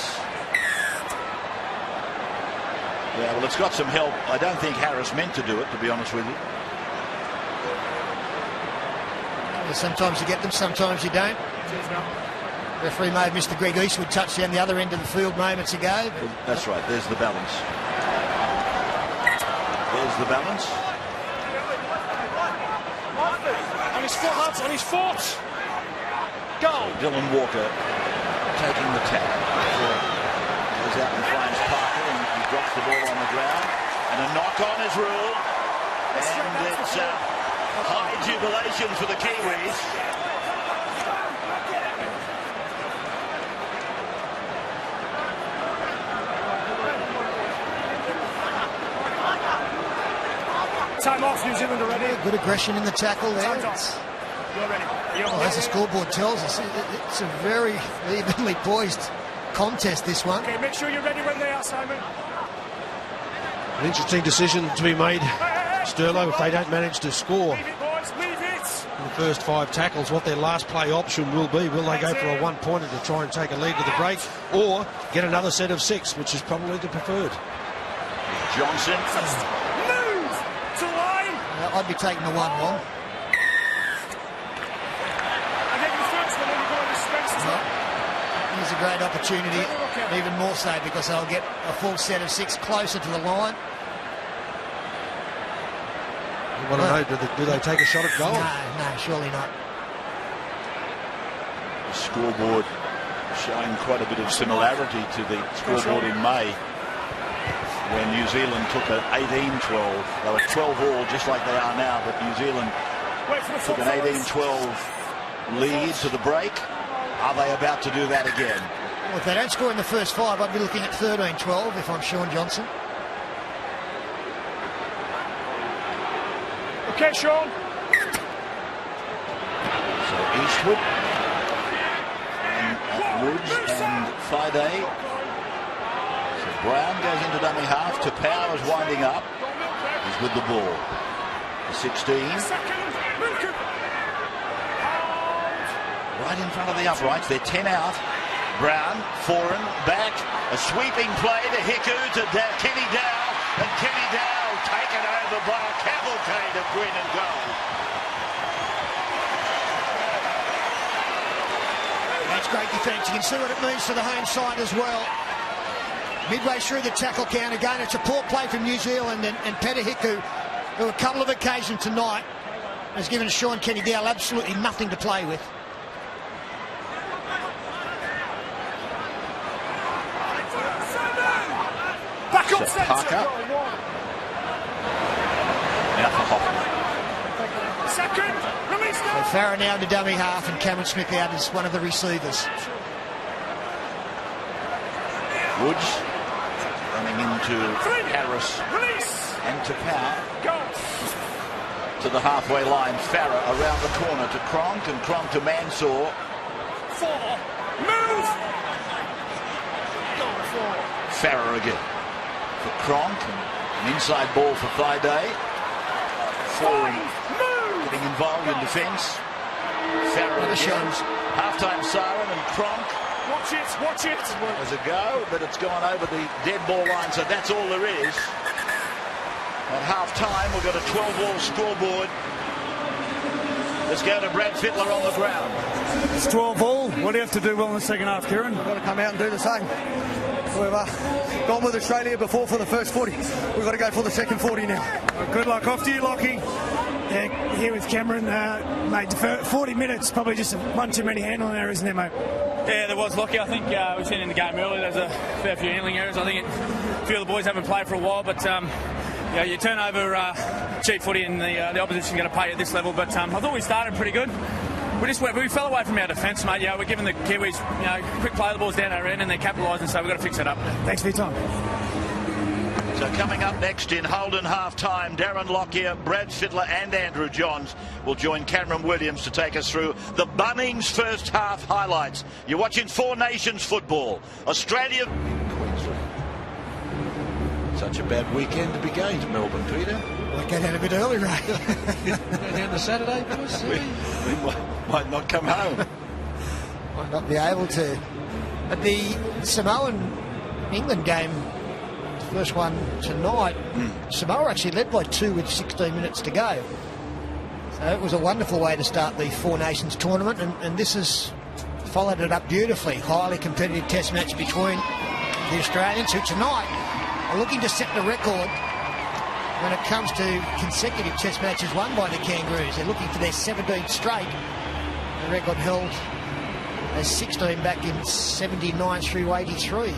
Yeah, well, it's got some help. I don't think Harris meant to do it, to be honest with you. Sometimes you get them, sometimes you don't. Referee made Mr. Greg Eastwood touch down the other end of the field moments ago. Well, that's right. There's the balance. There's the balance. On his foot, lads, on his foot. Goal. So Dylan Walker taking the tap. Goes out and finds Parker, and he drops the ball on the ground. And a knock on is ruled. And it's high jubilation for the Kiwis. Time off, New Zealand already. Good aggression in the tackle there. You're ready. Well, as the scoreboard tells us, it's a very evenly poised contest, this one. Okay, make sure you're ready when they are, Simon. An interesting decision to be made, Sterlo, if they don't manage to score Leave it, boys, leave it. in the first 5 tackles, what their last play option will be. Will they go for a one-pointer to try and take a lead to the break, or get another set of 6, which is probably the preferred? Johnson. Move to line. I'd be taking the 1-1. I get the first one when you go into space as well. Here's a great opportunity, even more so because they'll get a full set of 6 closer to the line. You want to know, do they take a shot at goal? No, surely not. The scoreboard showing quite a bit of similarity to the scoreboard in May, when New Zealand took an 18-12. They were 12-all, just like they are now, but New Zealand took an 18-12 lead to the break. Are they about to do that again? Well, if they don't score in the first 5, I'd be looking at 13-12 if I'm Sean Johnson. Okay, Sean. So Eastwood and Woods and Friday. So Brown goes into dummy half. Tapau is winding up. He's with the ball. The 16. Right in front of the uprights. They're 10 out. Brown, Foran, back. A sweeping play to Hiku to Kenny Dow. And Kenny Dow taken over by a cavalcade of green and gold. That's great defence. You can see what it means to the home side as well. Midway through the tackle count again, it's a poor play from New Zealand, and Peta Hiku, who a couple of occasions tonight has given Sean Kenny Dow absolutely nothing to play with. Parker. Now for Hoffman. Second, release So Farah now to dummy half and Cameron Smith out as one of the receivers. Woods running into Harris and to Power. To the halfway line. Farah around the corner to Cronk, and Cronk to Mansour. Move! Farah again for Cronk, an inside ball for Friday. Foreign getting involved in defence. Farah shows half-time siren, and Cronk. Watch it. There's a go, but it's gone over the dead ball line, so that's all there is. At half-time, we've got a 12-all scoreboard. Let's go to Brad Fittler on the ground. It's 12-all. What do you have to do well in the second half, Kieran? We've got to come out and do the same. We've gone with Australia before for the first 40. We've got to go for the second 40 now. Good luck. Off to you, Lockie. Yeah, here with Cameron, mate, 40 minutes, probably just one too many handling errors in there, mate. Yeah, there was, Lockie. I think we've seen in the game earlier there's a fair few handling errors. I think a few of the boys haven't played for a while, but yeah, you turn over cheap footy and the opposition going to pay at this level. But I thought we started pretty good. We fell away from our defence, mate. Yeah, we're giving the Kiwis quick play the balls down our end and they're capitalising, so we've got to fix it up. Thanks for your time. So coming up next in Holden half-time, Darren Lockyer, Brad Fittler and Andrew Johns will join Cameron Williams to take us through the Bunnings first half highlights. You're watching Four Nations football. Australia... Queensland. Such a bad weekend to be going to Melbourne, Peter. Might go down a bit early, Ray. Down to Saturday, boys. We might not come home. Might not be able to. But the Samoan-England game, the first one tonight, Samoa actually led by 2 with 16 minutes to go. So it was a wonderful way to start the Four Nations tournament, and this has followed it up beautifully. Highly competitive test match between the Australians, who tonight are looking to set the record when it comes to consecutive test matches won by the Kangaroos. They're looking for their 17th straight. The record held as 16 back in 79 through 83.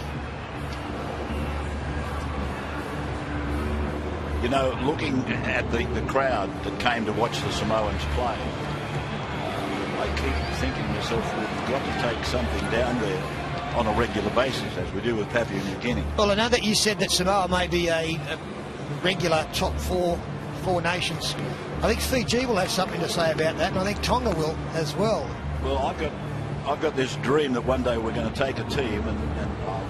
You know, looking at the crowd that came to watch the Samoans play, I keep thinking to myself, we've got to take something down there on a regular basis, as we do with Papua New Guinea. Well, I know that you said that Samoa may be a regular top four nations. I think Fiji will have something to say about that, and I think Tonga will as well. Well, I've got this dream that one day we're going to take a team, and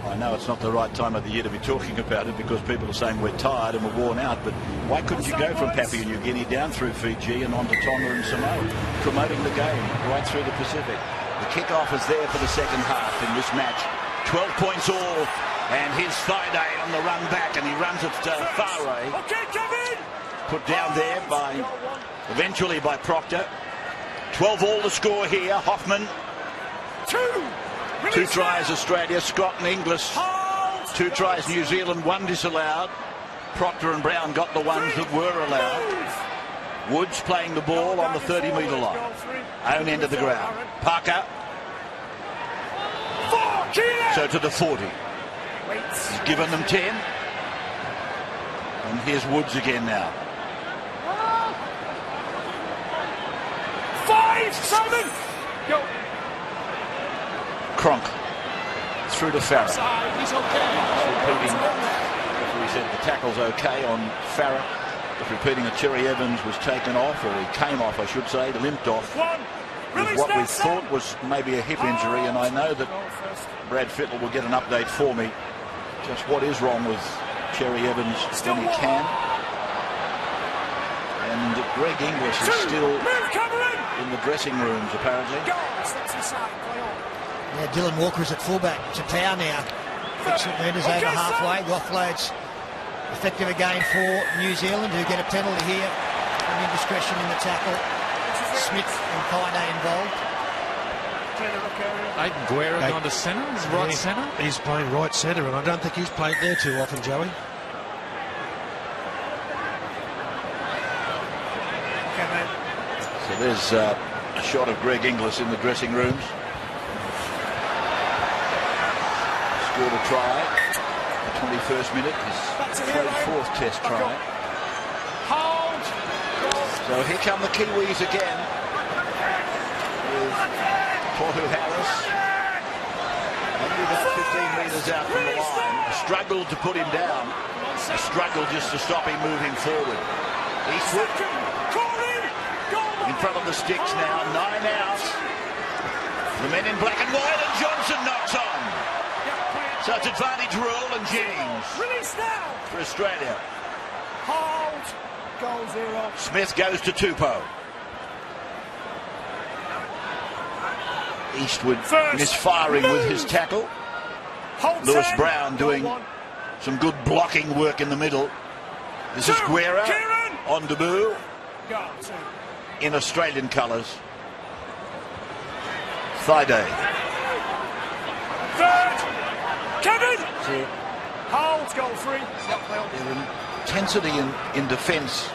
I know it's not the right time of the year to be talking about it because people are saying we're tired and we're worn out, but why couldn't you go from Papua New Guinea down through Fiji and on to Tonga and Samoa, promoting the game right through the Pacific? The kick-off is there for the second half in this match. 12 points all, and here's Friday on the run back, and he runs it to Faray. Okay, Kevin! Put down there eventually by Proctor. 12 all the score here. Hoffman. Two tries Australia, Scott and Inglis. 2 tries New Zealand, 1 disallowed. Proctor and Brown got the ones that were allowed. Woods playing the ball on the 30-metre line. Own end of the ground. Parker. So to the 40. He's given them 10. And here's Woods again now. 5, 7. Go. Cronk. Through to Farah. He's okay. Repeating, we said the tackle's okay on Farah. Just repeating that Cherry Evans was taken off, or he came off, I should say, limped off. With what we thought was maybe a hip injury, and I know that Brad Fittler will get an update for me. Just what is wrong with Cherry Evans when he can. And Greg Inglis is still in the dressing rooms, apparently. Yeah, Dylan Walker is at fullback. Tapau now. 6 metres over halfway. The offload's effective again for New Zealand, who get a penalty here. An indiscretion in the tackle. Smith and Kaine involved. Aiden Guerra gone to centre. He's right centre. He's playing right centre, and I don't think he's played there too often, Joey. So there's a shot of Greg Inglis in the dressing rooms. Scored a try. A 21st minute, his 24th test try. So here come the Kiwis again with Tohu Harris. Only about 15 metres out from the line. A struggle to put him down. A struggle just to stop him moving forward. Eastwood in front of the sticks now. 9 out. The men in black and white, and Johnson knocks on. So it's advantage rule and Jennings for Australia. Hold. Goal 0. Smith goes to Tupou. Eastwood misfiring with his tackle. Lewis Brown doing some good blocking work in the middle. This is Guerra on debut in Australian colours. Thaiday. Kevin! So Holds goal 3. their intensity in defence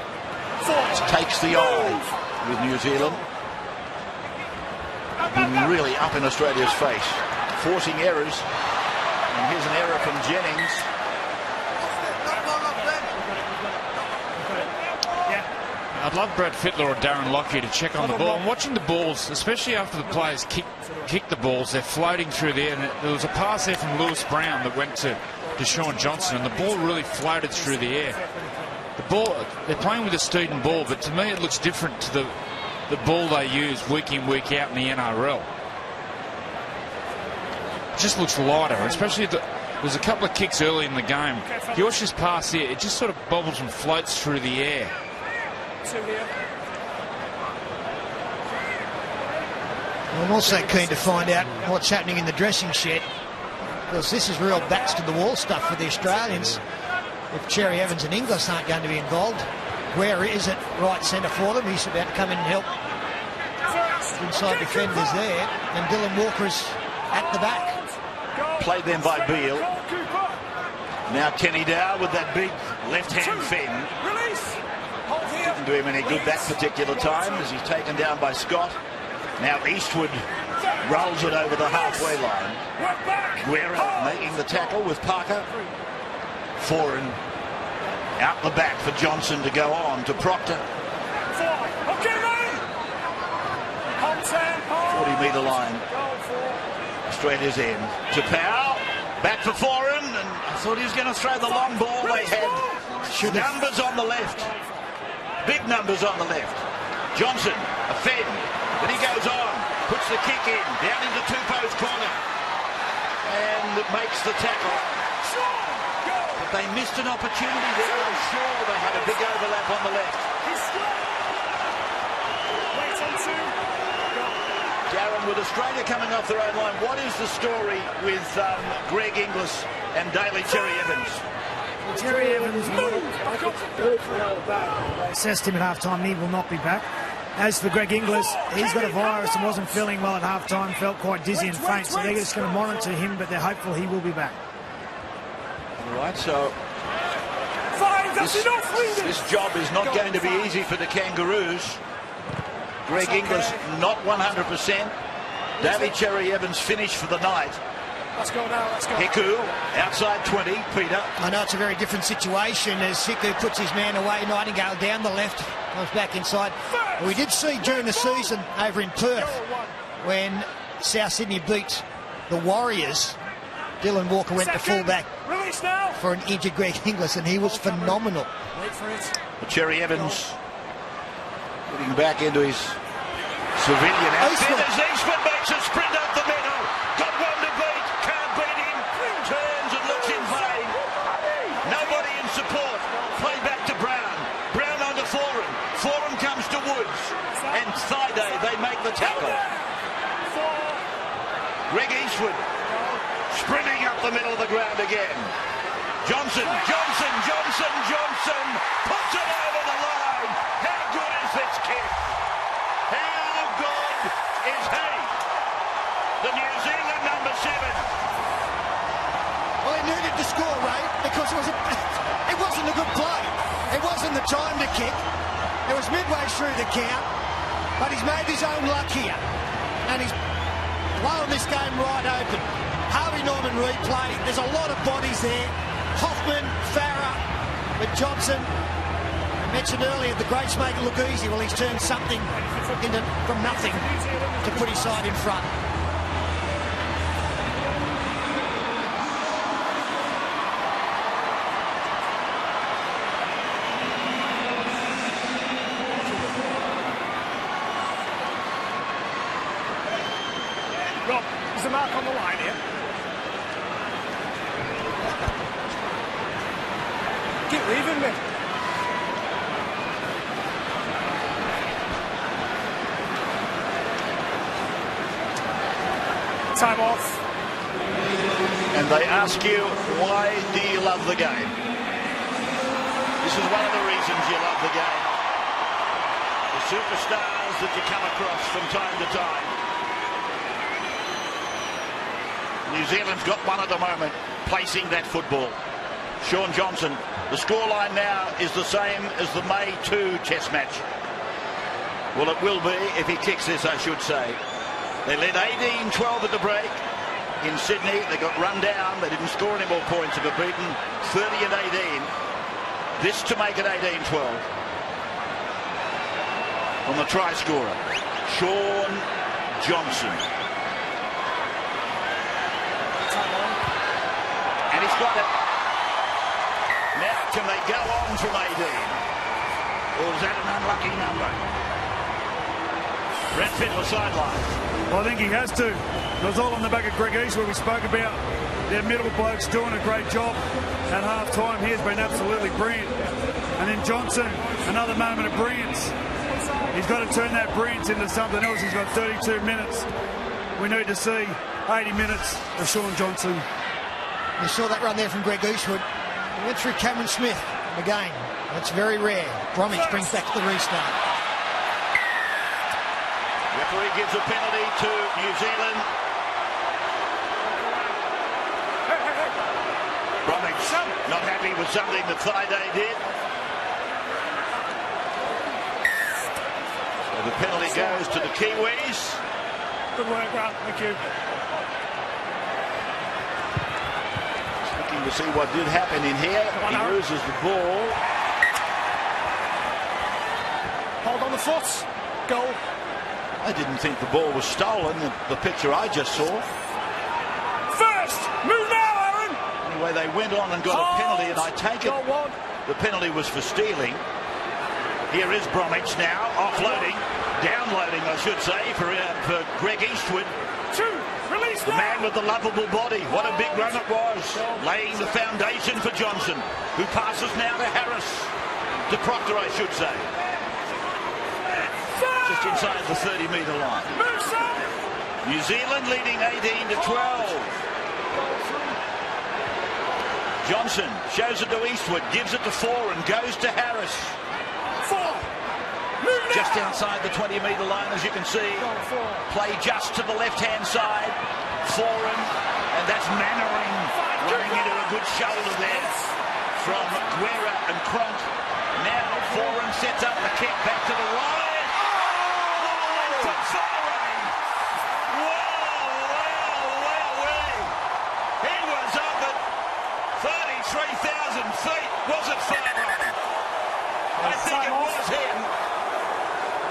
takes the eye with New Zealand. Been really up in Australia's face, forcing errors. And here's an error from Jennings. I'd love Brad Fittler or Darren Lockyer to check on the ball. I'm watching the balls, especially after the players kick the balls. They're floating through there, and there was a pass there from Lewis Brown that went to Shaun Johnson, and the ball really floated through the air. The ball, they're playing with a student ball, but to me it looks different to the ball they use week in, week out in the NRL. It just looks lighter, especially there's a couple of kicks early in the game. Yorkshire's pass here, it just sort of bobbles and floats through the air. I'm also keen to find out what's happening in the dressing shed, because this is real backs to the wall stuff for the Australians. If Cherry Evans and Inglis aren't going to be involved, where is it right centre for them? He's about to come in and help inside defenders there, and Dylan Walker's at the back. Played then by Beale. Now Kenny Dow with that big left-hand fin. Didn't do him any good that particular time as he's taken down by Scott. Now Eastwood rolls it over the halfway line. Guerra making the tackle with Parker. Foran out the back for Johnson to go on to Proctor. 40-metre line. Australia's end. To Powell. Back for Foran. And I thought he was going to throw the long ball. They had numbers on the left. Big numbers on the left. Johnson, a fend. Then he goes on. Puts the kick in. Down into Tupou's corner. And makes the tackle. But they missed an opportunity there. I'm sure they had a big overlap on the left. Darren, with Australia coming off their own line, what is the story with Greg Inglis and Daly Cherry Evans? Cherry Evans assessed him at half-time. He will not be back. As for Greg Inglis, he's got a virus and wasn't feeling well at half-time, felt quite dizzy and faint, so they're just going to monitor him, but they're hopeful he will be back. All right, so this job is not going to be easy for the Kangaroos. Greg Inglis not 100%. Daly Cherry Evans finished for the night. Let's go now, let's go. Hiku, outside 20, Peter. I know it's a very different situation as Hiku puts his man away. Nightingale down the left, comes back inside. We did see during the season over in Perth when South Sydney beat the Warriors, Dylan Walker went to full-back for an injured Greg Inglis, and he was phenomenal. Cherry Evans getting back into his civilian outfit as Eastwood makes a sprint up the middle. Got one to beat, can't beat him. Turns and looks in vain. Nobody in support. Play back to Brown. Brown onto Foran. Foran comes to Woods. And Thaiday, they make the tackle. Greg Eastwood sprinting up the middle of the ground again. Johnson puts it over the line. How good is this kid? How good is he? The New Zealand number 7. Well, he needed to score, Ray, because it wasn't a good play. It wasn't the time to kick. It was midway through the count, but he's made his own luck here, and he's blown this game right open. Harvey Norman replay. There's a lot of bodies there. Hoffman, Farah, but Johnson, I mentioned earlier, the greats make it look easy. Well, he's turned something from nothing to put his side in front. Rob, is the mark on the line here? Keep leaving me. Time off. And they ask you, why do you love the game? This is one of the reasons you love the game. The superstars that you come across from time to time. New Zealand's got one at the moment, placing that football. Shaun Johnson. The scoreline now is the same as the May 2 Test match. Well, it will be if he kicks this, I should say. They led 18-12 at the break. In Sydney, they got run down. They didn't score any more points. They got beaten 30-18. This to make it 18-12. On the try scorer, Shaun Johnson. And he's got it. Now, can they go on from 18? Or is that an unlucky number? Brent Fittler sideline. Well, I think he has to. It was all on the back of Greg Eastwood. We spoke about their middle blokes doing a great job at half-time. He has been absolutely brilliant. And then Johnson, another moment of brilliance. He's got to turn that brilliance into something else. He's got 32 minutes. We need to see 80 minutes of Shaun Johnson. You saw that run there from Greg Eastwood. He went through Cameron Smith again. That's very rare. Bromwich brings back the restart. Referee gives a penalty to New Zealand. Bromwich not happy with something that Friday did. So the penalty goes to the Kiwis. Good work, Grant. Thank you. Just looking to see what did happen in here. He loses the ball. Hold on the foot. Goal. I didn't think the ball was stolen, the picture I just saw. First! Move now, Aaron! Anyway, they went on and got a penalty, and I take it the penalty was for stealing. Here is Bromwich now, offloading, downloading, I should say, for Greg Eastwood. Release the man with the lovable body. What a big run it was. Laying the foundation for Johnson, who passes now to Harris. To Proctor, I should say. Just inside the 30-metre line. New Zealand leading 18-12. Johnson shows it to Eastwood, gives it to Foran, goes to Harris. Just outside the 20-metre line, as you can see. Play just to the left-hand side. Foran, and that's Mannering running into a good shoulder there from Guerra and Cronk. Now Foran sets up the kick back to the right. He was up at 33,000 feet. Was it Farah? I think it was him.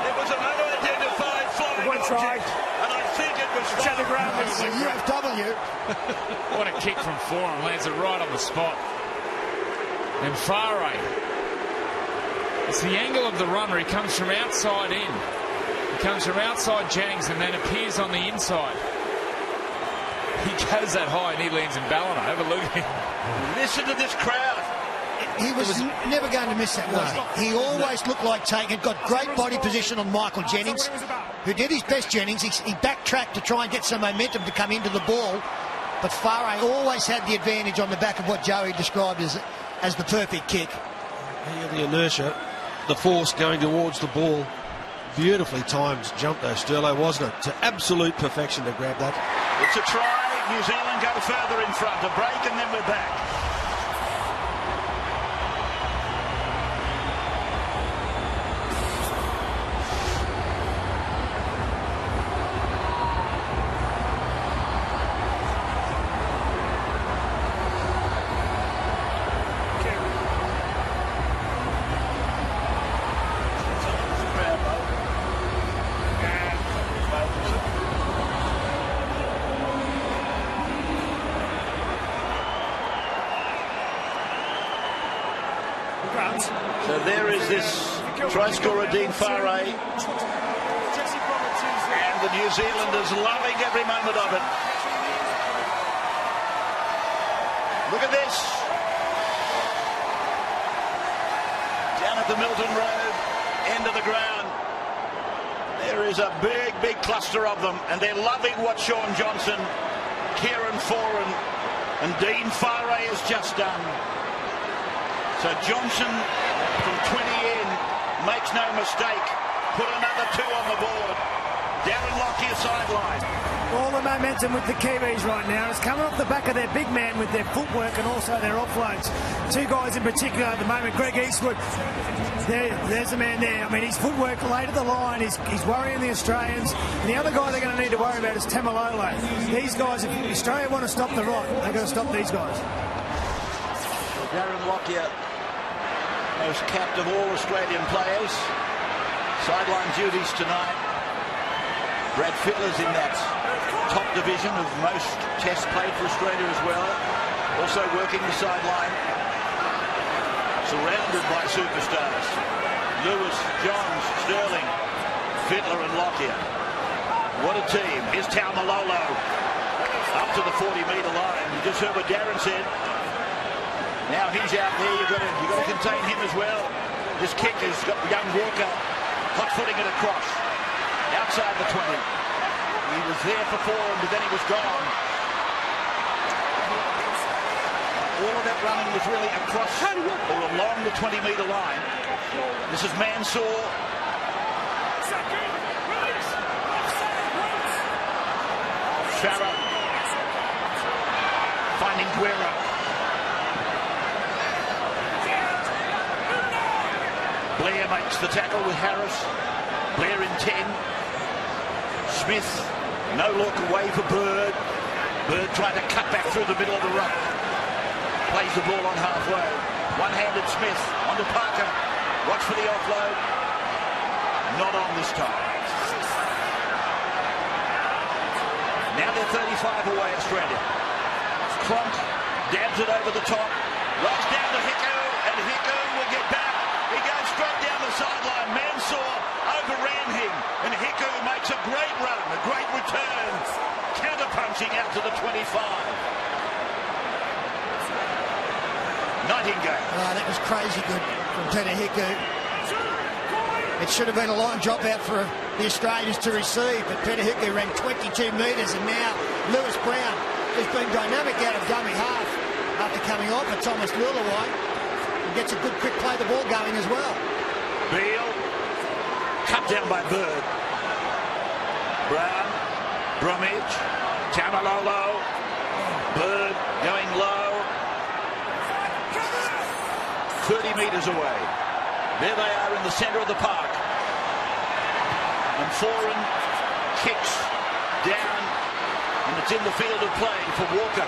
It was an unidentified flying object, and I think it was Farah. It's a UFW. What a kick from Foran. Lands it right on the spot. And Farah. It's the angle of the run where he comes from outside in. Comes from outside Jennings and then appears on the inside. He goes that high and he lands in Ballina. Overlook him. Listen to this crowd. He was never going to miss that, was he? He always looked like taking it. Got great body position on Michael Jennings, who did his best, Jennings. He backtracked to try and get some momentum to come into the ball. But Farah always had the advantage on the back of what Joey described as the perfect kick. Here the inertia, the force going towards the ball. Beautifully timed jump though, Sterlo, wasn't it? To absolute perfection to grab that. It's a try. New Zealand go further in front. A break and then we're back. Here's this try scorer, Dean Whare. And the New Zealanders loving every moment of it. Look at this. Down at the Milton Road, end of the ground. There is a big, big cluster of them, and they're loving what Shaun Johnson, Kieran Foran, and Dean Whare has just done. So Johnson, from 20 in, makes no mistake. Put another 2 on the board. Darren Lockyer sideline. All the momentum with the Kiwis right now is coming off the back of their big man with their footwork and also their offloads. 2 guys in particular at the moment. Greg Eastwood, there's the man there. I mean, his footwork late at the line, he's worrying the Australians. And the other guy they're going to need to worry about is Tamalolo. These guys, if Australia want to stop the rot, they're going to stop these guys. Darren Lockyer, most capped of all Australian players. Sideline duties tonight. Brad Fittler's in that top division of most tests played for Australia as well. Also working the sideline. Surrounded by superstars. Lewis, Johns, Sterling, Fittler and Lockyer. What a team. Here's Tamalolo up to the 40-metre line. You just heard what Darren said. Now he's out there. You've got to contain him as well. This kick has got young Walker hot-footing it across. Outside the 20. He was there for 4, but then he was gone. All of that running was really across or along the 20-metre line. This is Mansour. Farah finding Guerra. Blair makes the tackle with Harris. Blair in 10. Smith, no look away for Bird. Bird trying to cut back through the middle of the ruck. Plays the ball on halfway. One-handed Smith onto Parker. Watch for the offload. Not on this time. Now they're 35 away, Australia. Cronk dabs it over the top. Rolls down to Hiku, and Hiku will get back. He goes straight down the sideline. Mansour overran him, and Hiku makes a great run, a great return. Counter-punching out to the 25. Nightingale. Oh, that was crazy good from Peter Hiku. It should have been a line drop out for the Australians to receive, but Peter Hiku ran 22 metres, and now Lewis Brown has been dynamic out of dummy half after coming off for Thomas Lulawai. And gets a good quick play the ball going as well. Beale, cut down by Bird. Brown, Bromwich, Tamalolo, Bird going low. 30 metres away. There they are in the centre of the park. And Foran kicks down, and it's in the field of play for Walker.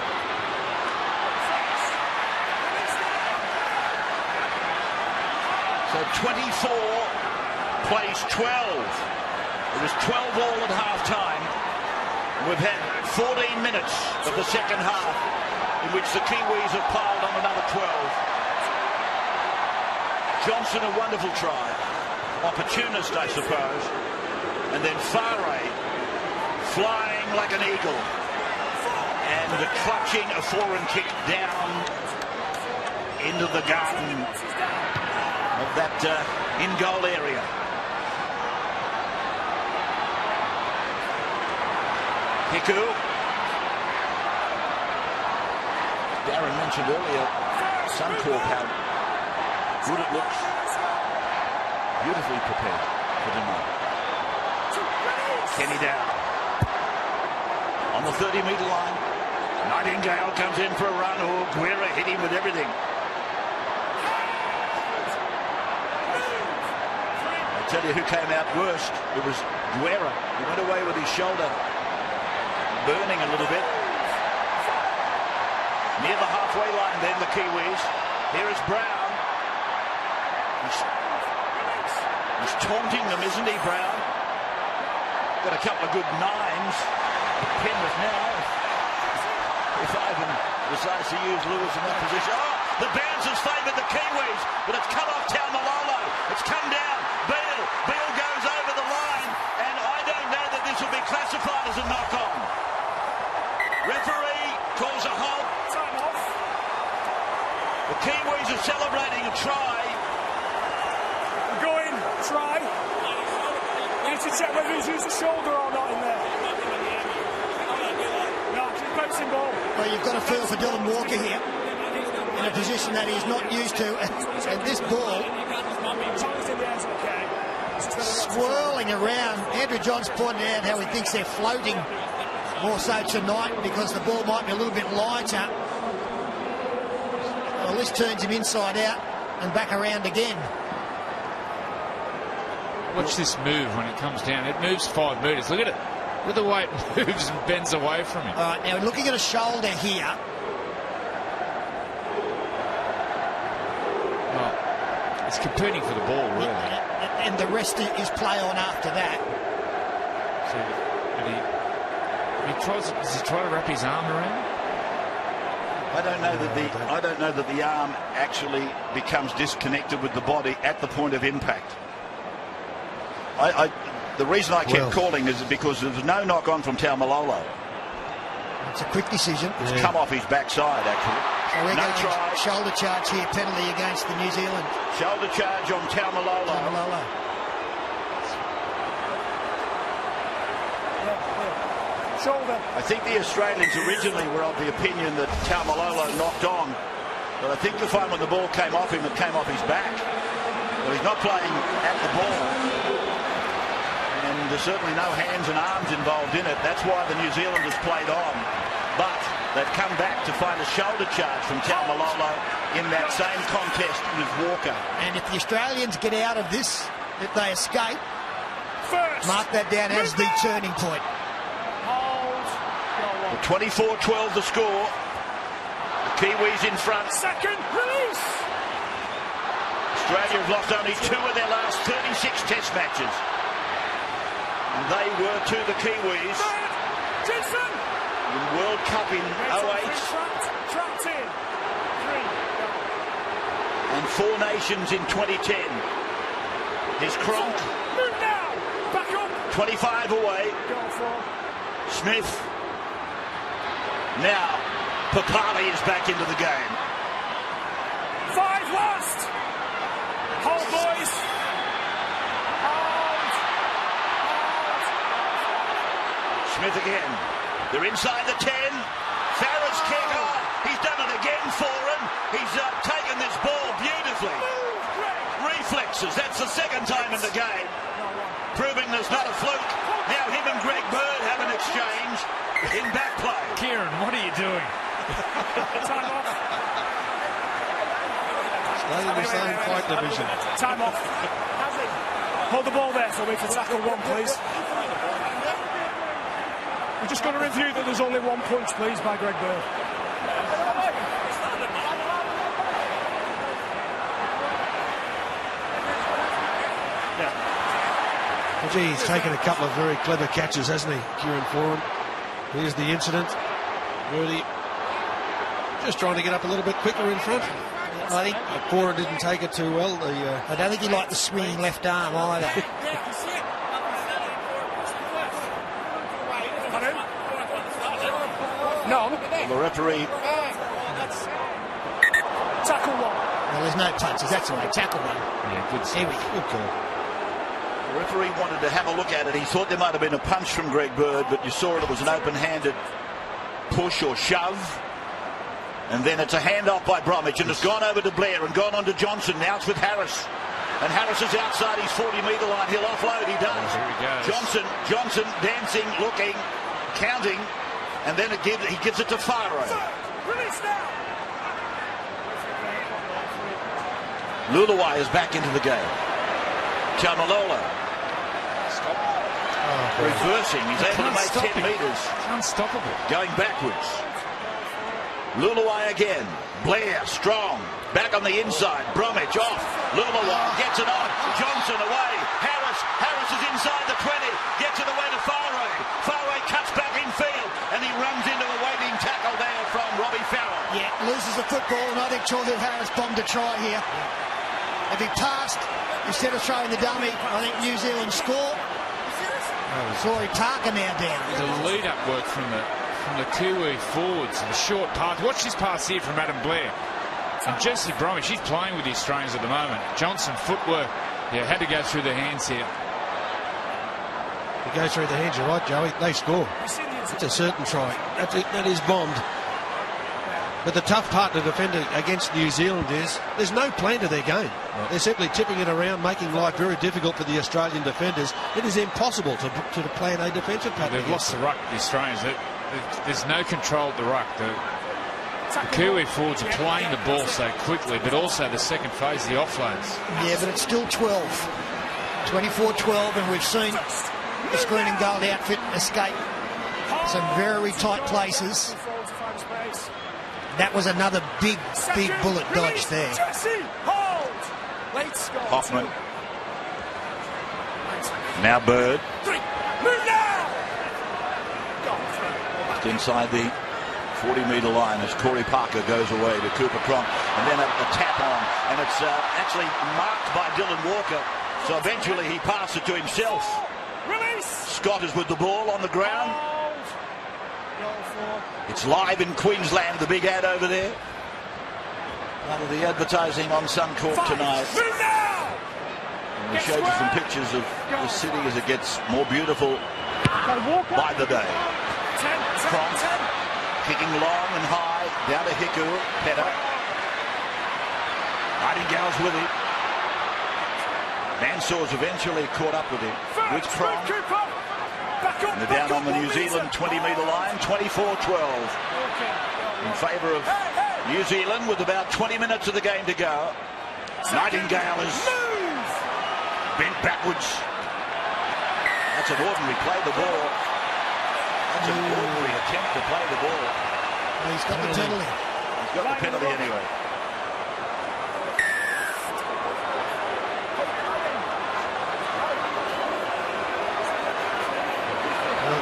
So 24 plays 12. It was 12 all at half-time. We've had 14 minutes of the second half in which the Kiwis have piled on another 12. Johnson, a wonderful try. Opportunist, I suppose. And then Whare flying like an eagle. And clutching a foreign kick down into the garden of that in-goal area. Hiku. Darren mentioned earlier, Suncorp, how good it looks. Beautifully prepared for tonight. Kenny Dow on the 30-metre line. Nightingale comes in for a run. Oh, Guerra hit him with everything. I'll tell you who came out worst. It was Guerra. He went away with his shoulder burning a little bit. Near the halfway line then, the Kiwis. Here is Brown. He's taunting them, isn't he, Brown? Got a couple of good nines. Penrith now. If Ivan decides to use Lewis in that position. Oh! The bounce has favoured the Kiwis, but it's come off Taumalolo. It's come down. Beale goes over the line, and I don't know that this will be classified as a knock-on. Referee calls a halt. Time off. The Kiwis are celebrating a try. Going, try. You need to check whether he's used the shoulder or not in there. No, just bouncing ball. Well, you've got to feel for Dylan Walker here in a position that he's not used to, and this ball swirling around. Andrew Johns pointed out how he thinks they're floating more so tonight because the ball might be a little bit lighter. Well, this turns him inside out and back around again. Watch this move when it comes down. It moves 5 metres. Look at it. Look at the way it moves and bends away from him. All right, now looking at a shoulder here. Well, it's competing for the ball, really. And the rest is play on after that. So, does he try to wrap his arm around? I don't know that the arm actually becomes disconnected with the body at the point of impact. The reason I kept calling is because there was no knock on from Taumalolo. It's a quick decision. It's come off his backside, actually. So we're No going try. Shoulder charge here, penalty against the New Zealand. Shoulder charge on Taumalolo. Shoulder. I think the Australians originally were of the opinion that Taumalolo knocked on, but I think you'll find when the ball came off him, it came off his back. But he's not playing at the ball, and there's certainly no hands and arms involved in it. That's why the New Zealanders played on, but they've come back to find a shoulder charge from Taumalolo in that same contest with Walker. And if the Australians get out of this, if they escape, mark that down as the turning point. 24-12 the score. The Kiwis in front. Second release. Australia have lost only 2 of their last 36 test matches. And they were to the Kiwis. Jason. In World Cup in 08. Trapped in. 3. And 4 Nations in 2010. Here's Cronk. Move now. Back up. 25 away. Go for. Smith. Now, Papali is back into the game. 5 last. Hold, boys. Hold. Smith again. They're inside the 10. Farah's kick. Oh, he's done it again for him. He's taken this ball beautifully. Reflexes. That's the second time in the game. Proving there's not a fluke. Now him and Greg Bird have an exchange in back play. Kieran, what are you doing? Time off. Stay in the same fight division. Time off. Hold the ball there for me to tackle one, please. We're just going to review that there's only 1 punch, please, by Greg Bird. Well, gee, he's taken a couple of very clever catches, hasn't he, Kieran Foran? Here's the incident. Birdie just trying to get up a little bit quicker in front. I think Foran didn't take it too well. I don't think he liked the swinging left arm either. No. The referee. Tackle one. Well, there's no punches. That's all right. Tackle one. Yeah, good Here we stuff. go. Good call. The referee wanted to have a look at it. He thought there might have been a punch from Greg Bird, but you saw it was an open-handed push or shove. And then it's a handoff by Bromwich, and it's gone over to Blair and gone on to Johnson. Now it's with Harris. And Harris is outside his 40-metre line. He'll offload. He does. Here he goes. Johnson dancing, looking, counting, and then he gives it to Faro. Release now. Luluwai is back into the game. Taumalolo. Reversing. He's able to make 10 metres. Unstoppable. Going backwards. Luluwai again. Blair, strong. Back on the inside. Bromwich off. Luluwai gets it on. Johnson away. Harris is inside the 20. Gets it away to Faro. Faro cuts back in field. And he runs into a waiting tackle there from Robbie Farrell. Yeah, loses pieces of football, and I think Toru Harris bombed a try here. If he passed, instead of throwing the dummy, I think New Zealand score. Sorry, Parker now down. The lead-up work from the Kiwi forwards, the short pass. Watch this pass here from Adam Blair. And Jesse Bromwich, he's playing with the Australians at the moment. Johnson, footwork. Yeah, had to go through the hands here. It goes through the hands, you're right, Joey. They score. It's a certain try. That is bombed. But the tough part to defend against New Zealand is there's no plan to their game. Right. They're simply tipping it around, making life very difficult for the Australian defenders. It is impossible to plan a defensive pattern. They've lost the ruck, the Australians. There's no control at the ruck. The Kiwi forwards are playing the ball so quickly, but also the second phase, the offloads. Yeah, but it's still 12. 24-12, and we've seen the screen and gold outfit escape some very tight places. That was another big bullet dodge there. Hoffman. Now Bird. Just inside the 40-metre line as Corey Parker goes away to Cooper Cronk. And then a tap on. And it's actually marked by Dylan Walker. So eventually he passed it to himself. Scott is with the ball on the ground. It's live in Queensland, the big ad over there. Part of the advertising on Suncorp tonight. And we showed you some pictures of the city as it gets more beautiful by the day. Cronk kicking long and high down to Hiku. Peta. Nightingale's with him. Mansour's eventually caught up with him. With Cronk. And they're down on the New Zealand 20-metre line, 24-12. In favour of New Zealand with about 20 minutes of the game to go. Nightingale is bent backwards. That's an ordinary play the ball. That's an ordinary attempt to play the ball. He's got the penalty. He's got the penalty anyway.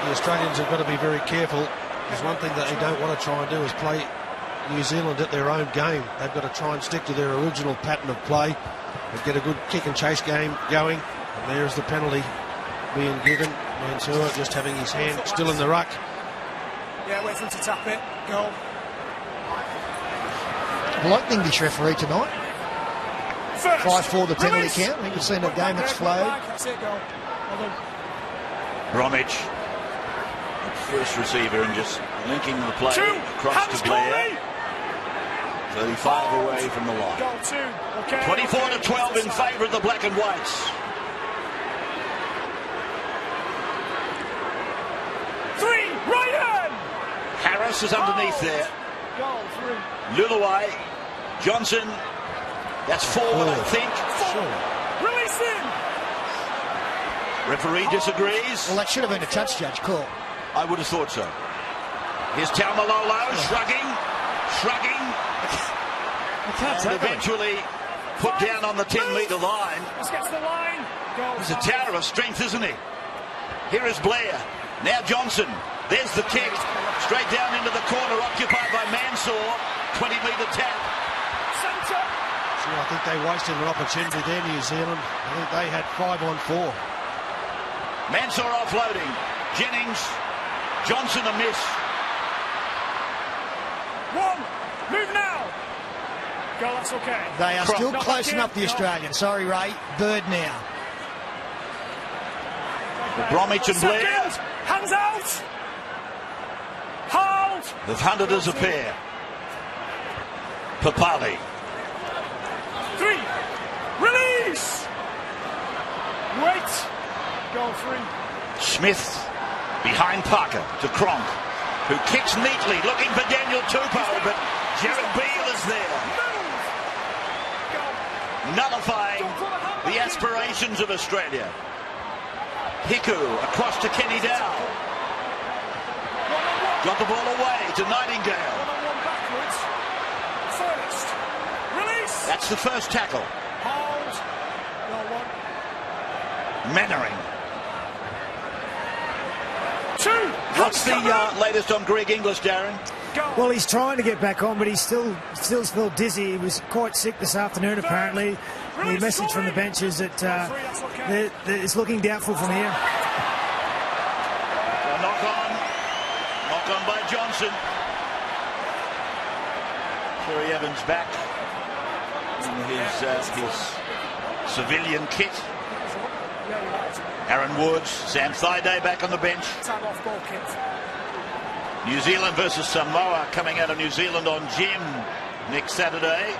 The Australians have got to be very careful. There's one thing that they don't want to try and do is play New Zealand at their own game. They've got to try and stick to their original pattern of play and get a good kick and chase game going. And there's the penalty being given. Mansour just having his hand still in the ruck. Yeah, wait for him to tap it. Goal. I like the English referee tonight. 5-4 the penalty count. I think we've seen a game that's flowed. That's it, goal. Bromwich. First receiver and just linking the play across to Blair. 35 away from the line. 24-12 in favour of the black and whites. Harris is underneath there. Luluai, Johnson. That's forward, I think. Release him. Referee disagrees. Well, that should have been a touch, Judge. Call. I would have thought so. Here's Taumalolo shrugging. And eventually put down on the 10-metre line. He's a tower of strength, isn't he? Here is Blair. Now Johnson. There's the kick. Straight down into the corner, occupied by Mansour. 20-metre tap. So I think they wasted an opportunity there, New Zealand. I think they had 5 on 4. Mansour offloading. Jennings. Johnson a miss. Move now. Go, that's okay. They are still close enough, the Australians. Sorry, Ray. Bird now. Bromwich and Blair. Hands out. Hold. They've hunted as a pair. Papali. 3. Release. Wait. Goal 3. Smith behind Parker to Cronk, who kicks neatly, looking for Daniel Tupou, but Jared Beale is there. Nullifying the aspirations of Australia. Hiku across to Kenny Dow. Got the ball away to Nightingale. That's the first tackle. Mannering. What's the latest on Greg Inglis, Darren? Well, he's trying to get back on, but he still felt dizzy. He was quite sick this afternoon, apparently. The message from the bench is that it's looking doubtful from here. Knock on by Johnson. Cherry Evans back in his civilian kit. Aaron Woods, Sam Thaiday back on the bench. New Zealand versus Samoa coming out of New Zealand on Jim next Saturday.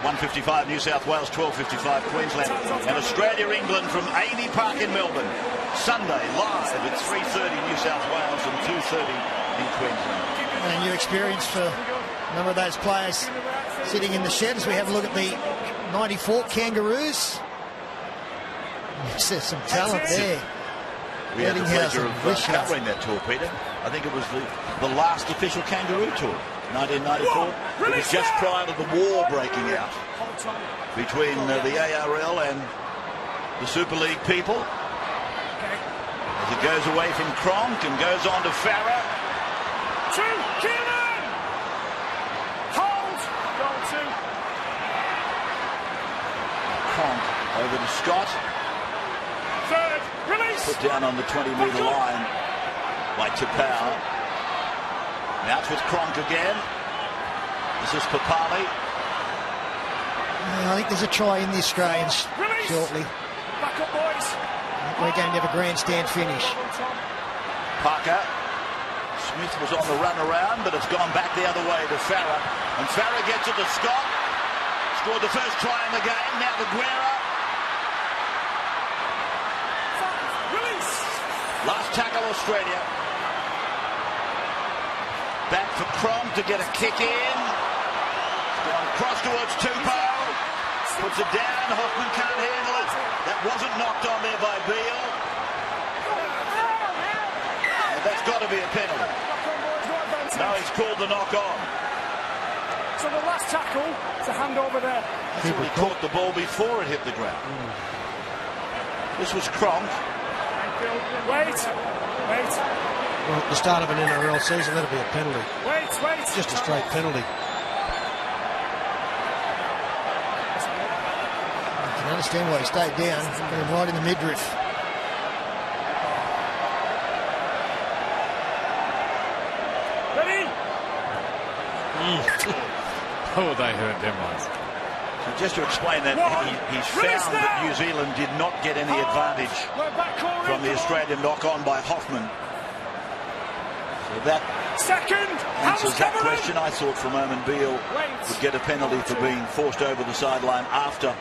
1:55 New South Wales, 12:55 Queensland. And Australia-England from Amy Park in Melbourne. Sunday, live at 3:30 New South Wales and 2:30 in Queensland. And a new experience for a number of those players sitting in the shed as we have a look at the 94 Kangaroos. There's some talent there. We had the pleasure of covering that tour, Peter. I think it was the last official Kangaroo tour, 1994. It was just prior to the war breaking out between the ARL and the Super League people. As it goes away from Cronk and goes on to Farah. Hold. Goal 2. Cronk over to Scott. Third. Release. Put down on the 20-metre line by Tapau. Now it's with Cronk again. This is Papali. I think there's a try in the Australians shortly. Back up, boys. We're going to have a grandstand finish. Parker. Smith was on the run around, but it's gone back the other way to Farah. And Farah gets it to Scott. Scored the first try in the game. Now the Guerra. Release. Last tackle, Australia. Back for Cronk to get a kick in. Going across towards Tupou. Puts it down. Hoffman can't handle it. That wasn't knocked on there by Beale. And that's got to be a penalty. No, he's called the knock on. So the last tackle to hand over there. He caught the ball before it hit the ground. This was Cronk. Wait. Well, at the start of an NRL season, that'll be a penalty. Wait. Just a straight penalty. I can understand why he stayed down. Got him right in the midriff. Ready? Oh, they hurt them ones. So just to explain that, he's found that New Zealand did not get any advantage from the Australian knock-on by Hoffman. So that answers that question. I thought for a moment Beale would get a penalty for being forced over the sideline after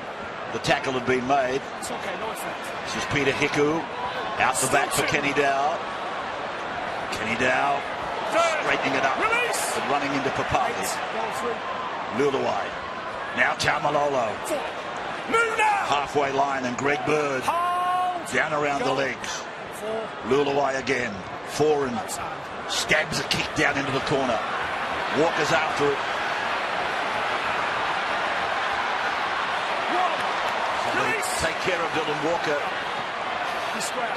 the tackle had been made. This is Peter Hiku, out the back for Kenny Dow. Kenny Dow straightening it up, but running into Papali. Luluai. Now Taumalolo. Halfway line and Greg Bird down around the legs. Luluai again. Foran stabs a kick down into the corner. Walker's after it. So they take care of Dylan Walker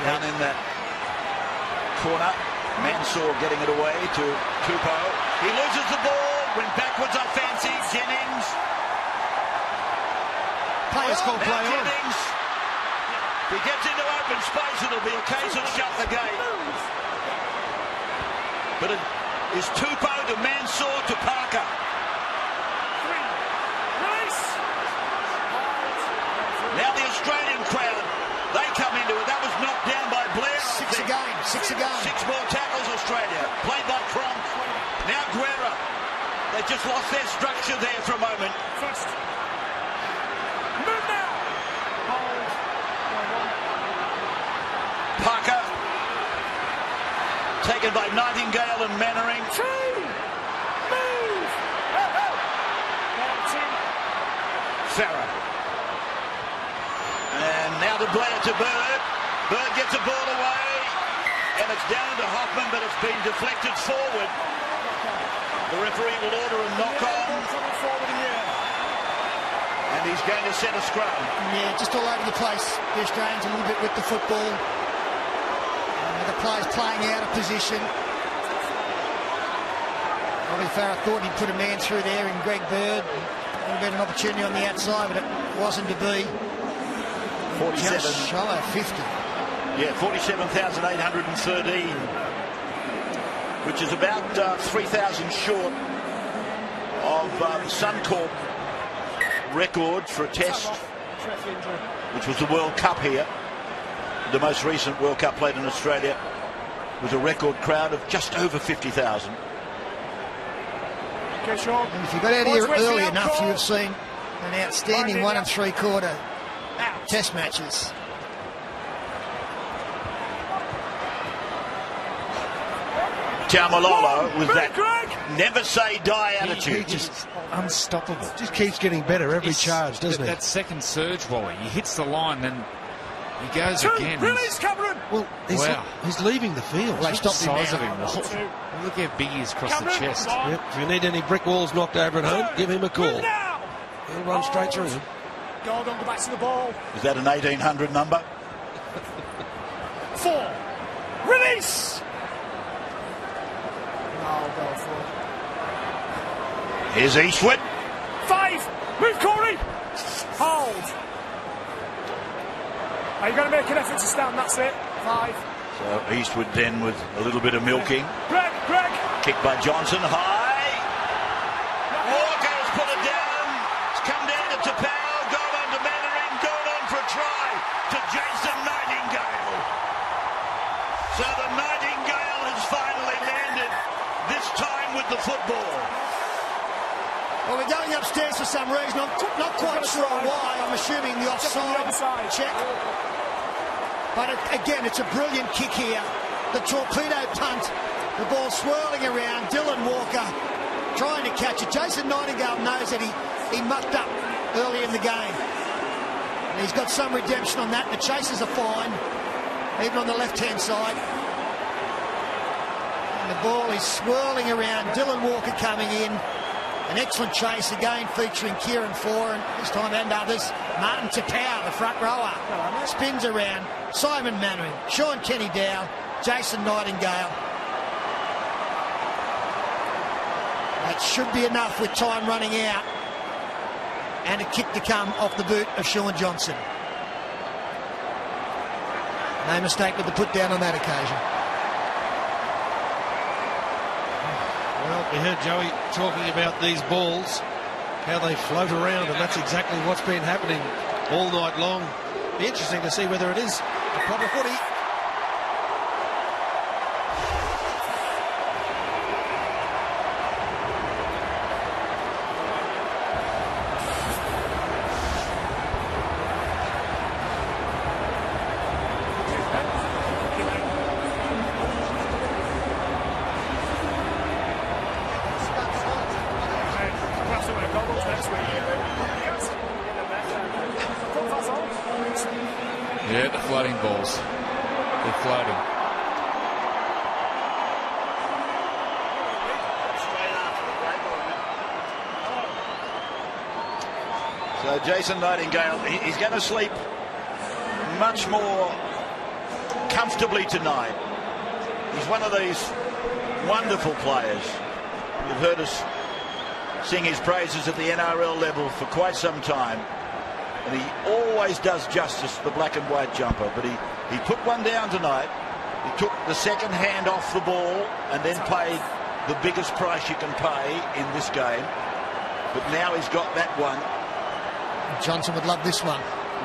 down in that corner. Mansour getting it away to Tupou. He loses the ball. Went backwards, I fancy. Jennings. Players called play on. Jennings. If he gets into open space, it'll be a case of shut the gate. But it is Tupou to Mansour to Parker. Now the Australian crowd, they come into it. That was knocked down by Blair. Six again. 6 more tackles, Australia. Played by Cronk. Now Guerra. They just lost their structure there for a moment. First. Move now. Parker. Taken by Nightingale and Mannering. Move. Farah. And now to Blair to Bird. Bird gets a ball away. And it's down to Hoffman, but it's been deflected forward. The referee will order a knock-on. And he's going to set a scrum. Yeah, just all over the place. The Australians a little bit with the football. The players playing out of position. Probably Farah thought he'd put a man through there in Greg Bird. Would have been an opportunity on the outside, but it wasn't to be. 47. Just shy of 50. Yeah, 47,813, which is about 3,000 short of Suncorp record for a test, which was the World Cup here. The most recent World Cup played in Australia was a record crowd of just over 50,000. And if you got out here early enough, you have seen an outstanding 1 3/4 test matches. Taumalolo with that never say die attitude. He just unstoppable. Just keeps getting better every charge, doesn't he? That second surge, Wally, he hits the line, then he goes again. Release, Cameron. Well, he's leaving the field. Well, they stopped him Size of now. him. Look how big he is across the chest. Yep. If you need any brick walls knocked over at home, give him a call. He'll run straight through them. Gordon, go back to the ball. Is that an 1800 number? 4. Release. Oh, go for Here's Eastwood. 5. Move, Corey. Hold. Are you going to make an effort to stand? That's it. 5. So Eastwood then with a little bit of milking. Greg. Kicked by Johnson, high. Walker's put it down. It's come down to Tapau. Gone on to Mannering. Gone on for a try to Jason Nightingale. So the Nightingale has finally landed, this time with the football. Well, we're going upstairs for some reason. I'm not quite sure why. I'm assuming the offside check. But again, it's a brilliant kick here. The torpedo punt. The ball swirling around. Dylan Walker trying to catch it. Jason Nightingale knows that he mucked up early in the game. And he's got some redemption on that. The chasers are fine, even on the left-hand side. And the ball is swirling around. Dylan Walker coming in. An excellent chase again, featuring Kieran Foran this time and others. Martin Tapau, the front rower, spins around. Simon Mannering, Sean Kenny Dow, Jason Nightingale. That should be enough with time running out. And a kick to come off the boot of Sean Johnson. No mistake with the put down on that occasion. Well, we heard Joey talking about these balls, how they float around, and that's exactly what's been happening all night long. Be interesting to see whether it is a proper footy. Yeah, the floating balls. They're floating. So Jason Nightingale, he's going to sleep much more comfortably tonight. He's one of these wonderful players. You've heard us sing his praises at the NRL level for quite some time. And he always does justice to the black and white jumper. But he put one down tonight. He took the second hand off the ball and then paid the biggest price you can pay in this game. But now he's got that one. Johnson would love this one.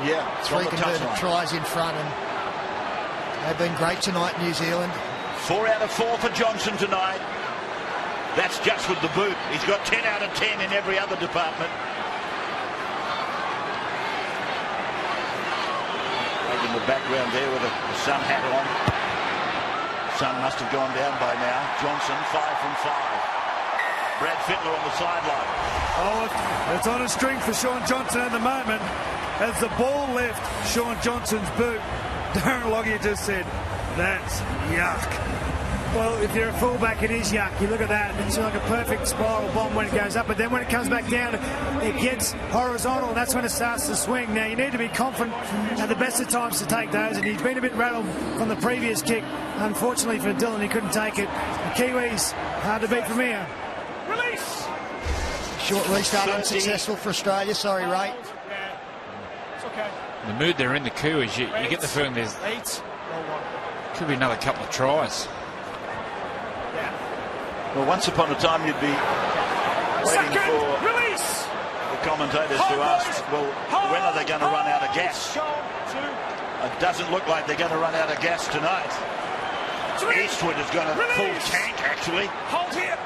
Yeah, 3 converted tries in front, and they've been great tonight, New Zealand. 4 out of 4 for Johnson tonight. That's just with the boot. He's got 10 out of 10 in every other department. In the background there with a sun hat on. Sun must have gone down by now. Johnson 5 from 5. Brad Fittler on the sideline. Oh, it's on a string for Sean Johnson at the moment. As the ball left Sean Johnson's boot, Darren Lockyer just said, "That's yuck." Well, if you're a fullback, it is yuck. You look at that, it's like a perfect spiral bomb when it goes up, but then when it comes back down, it gets horizontal, and that's when it starts to swing. Now, you need to be confident at the best of times to take those, and he's been a bit rattled from the previous kick. Unfortunately for Dylan, he couldn't take it. The Kiwis, hard to beat from here. Release. Short restart unsuccessful for Australia. Sorry, Ray. Yeah. It's okay. The mood they're in, the coup, is you get the feeling there's 8. could be another couple of tries. Well, once upon a time you'd be waiting for Release. the commentators to ask, well, when are they going to run out of gas? It doesn't look like they're going to run out of gas tonight. Eastwood has got a full tank, actually. Hold here.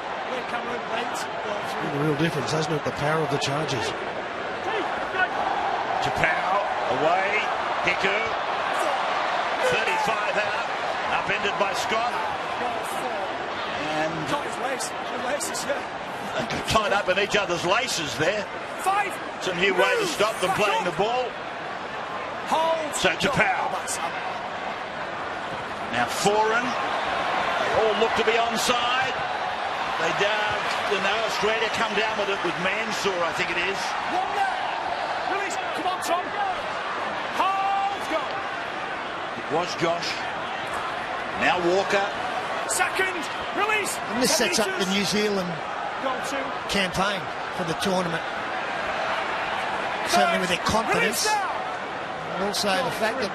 Cameron, 8. It's been a real difference, hasn't it? The power of the Chargers. Tapau away. Hiku. 35 out. Upended by Scott. And tied up in each other's laces there. 5. It's a new way to stop them playing the ball. Hold. So Tapau. Now Foran. They all look to be onside. They down. Now Australia come down with it with Mansour, I think it is. 1 there. Release. Come on, Tom. Hold. Go. It was Josh. Now Walker. Second. Release. And this sets up the New Zealand Go to. campaign for the tournament. Certainly with their confidence. And also the fact that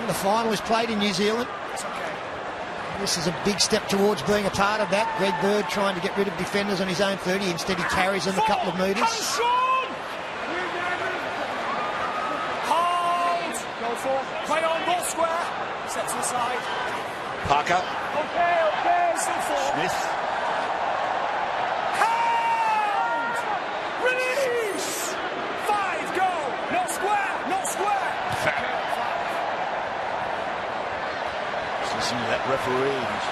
the final is played in New Zealand. This is a big step towards being a part of that. Greg Bird trying to get rid of defenders on his own 30. Instead, he carries them a couple of metres. Hold. Go for. Play on ball square. Step to the side. Parker. Okay. Still 4. Smith. Hold. Release. 5. Go. Not square. Not square. Listen to that referee. He's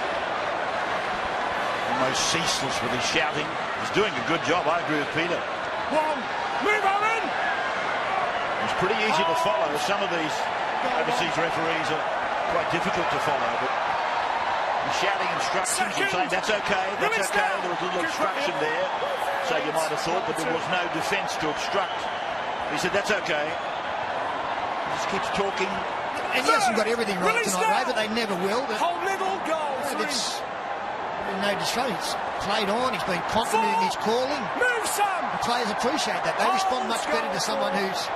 almost ceaseless with his shouting. He's doing a good job. I agree with Peter. 1. Move on in. It's pretty easy to follow. Some of these overseas referees are quite difficult to follow, but he's shouting instructions and saying, that's okay, that's okay. There was a little obstruction there. So you might have thought, but there was no defence to obstruct. He said, that's okay. He just keeps talking. And he hasn't got everything right tonight, Ray, but they never will. Hold middle, goal. It's no distraction. He's played on. He's been confident in his calling. Move, Sam. The players appreciate that. They respond much better to someone who's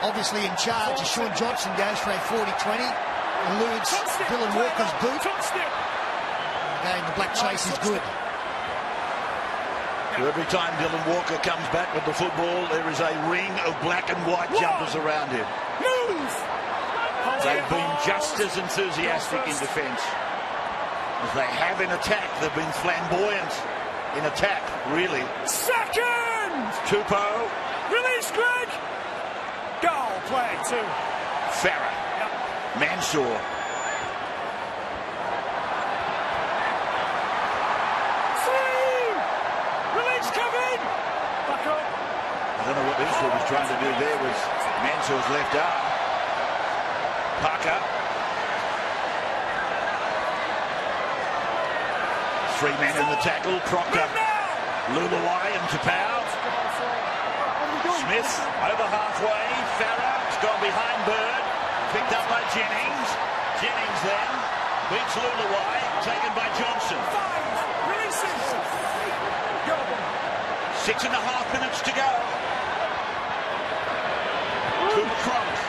obviously in charge. As Sean Johnson goes for a 40-20, eludes Dylan Walker's boot. Again, the black chase is good. Every time Dylan Walker comes back with the football, there is a ring of black and white jumpers around him. Move. They've been just as enthusiastic in defence as they have in attack. They've been flamboyant in attack, really. Second! Tupou. Release, Greg! Goal, play, 2. Farah. Yep. Mansour. Release, Kevin! Back up. I don't know what Eastwood was trying to do there was Mansour's left arm. Parker. 3 men in the tackle. Proctor, Luluwai and Tapau. Smith over halfway. Farah's gone behind Bird. Picked up by Jennings. Jennings then beats Luluwai. Taken by Johnson. 5. Releases. Go. 6.5 minutes to go. Cooper Cronk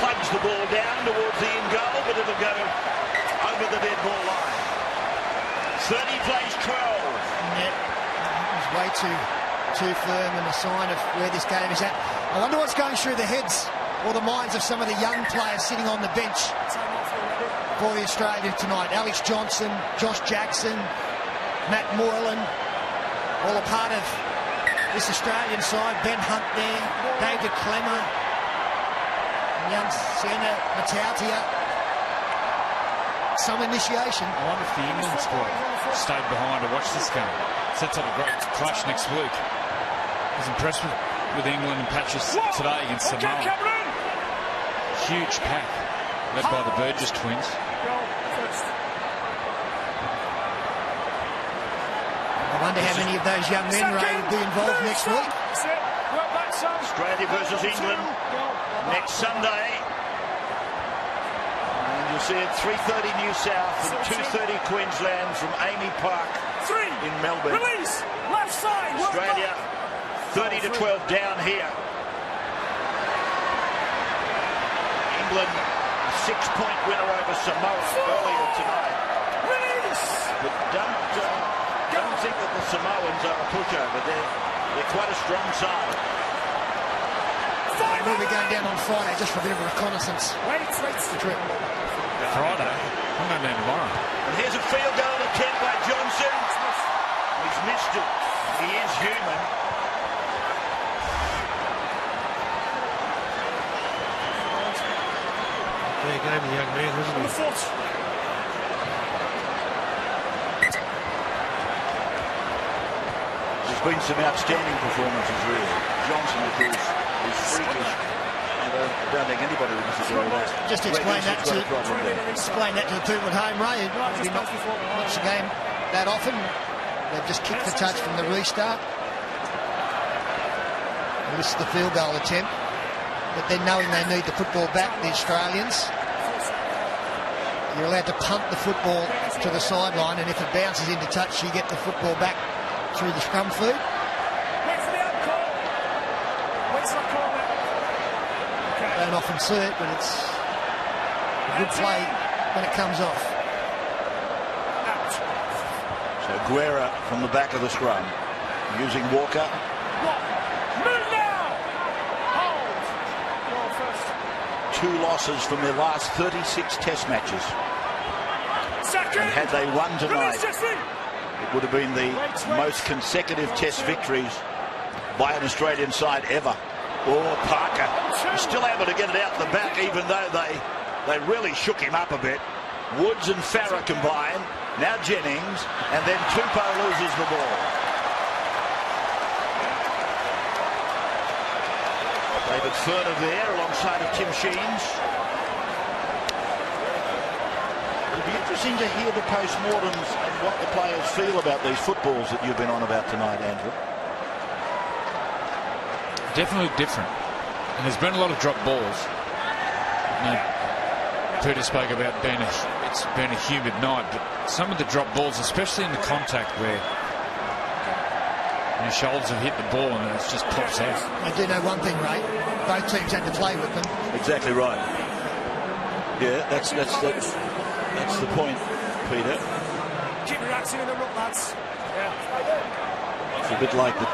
plugs the ball down towards the in goal, but it'll go over the dead ball line. 30 plays 12. Yeah, it was way too firm and a sign of where this game is at. I wonder what's going through the heads or the minds of some of the young players sitting on the bench for the Australian tonight. Alex Johnson, Josh Jackson, Matt Moylan, all a part of this Australian side. Ben Hunt there, David Clemmer, young Sienna Matautia. Some initiation. I wonder if the England squad stayed behind to watch this game. Sets up a great clash next week. I was impressed with England and Patches today against Samoa. Huge pack, led by the Burgess twins. I wonder how many of those young men, Ray, will be involved next week. Australia versus England next Sunday. And you'll see it 3:30 New South and 2:30 Queensland from Amy Park. in Melbourne. Release. Left side. Australia 30-12 down here. England a 6-point winner over Samoa earlier tonight. Release. But don't think that the Samoans are a pushover. They're quite a strong side. We'll be going down on Friday just for a bit of a reconnaissance. Wait. Trip. Friday. I'm going down tomorrow. And here's a field goal attempt by Johnson. He's missed it. He is human. Fair game, the young man, wasn't he? There's been some outstanding performances, really. Johnson, of course, is freakish. And I don't think anybody would disagree with that. Just explain that to the people at home, Ray. Maybe not watch the game that often. They've just kicked the touch from the restart. And this is the field goal attempt. But then knowing they need the football back, the Australians, you're allowed to punt the football to the sideline, and if it bounces into touch, you get the football back through the scrum feed. Don't often see it, but it's a good play when it comes off. So Guerra from the back of the scrum, using Walker. Move now. Hold. First. 2 losses from their last 36 test matches. Second. And had they won tonight, it would have been the most consecutive test victories by an Australian side ever. Oh, Parker is still able to get it out the back, even though they really shook him up a bit. Woods and Farah combine. Now Jennings, and then Tupou loses the ball. David Furner there alongside of Tim Sheens. It'll be interesting to hear the post-mortems and what the players feel about these footballs that you've been on about tonight, Andrew. Definitely different. And there's been a lot of drop balls. Peter spoke about it's been a humid night, but some of the drop balls, especially in the contact where your shoulders have hit the ball and it just pops out. I do know one thing, Ray. Both teams had to play with them. Exactly right. Yeah, that's the point, Peter. Keep relaxing in the rock, lads. Yeah. It's a bit like the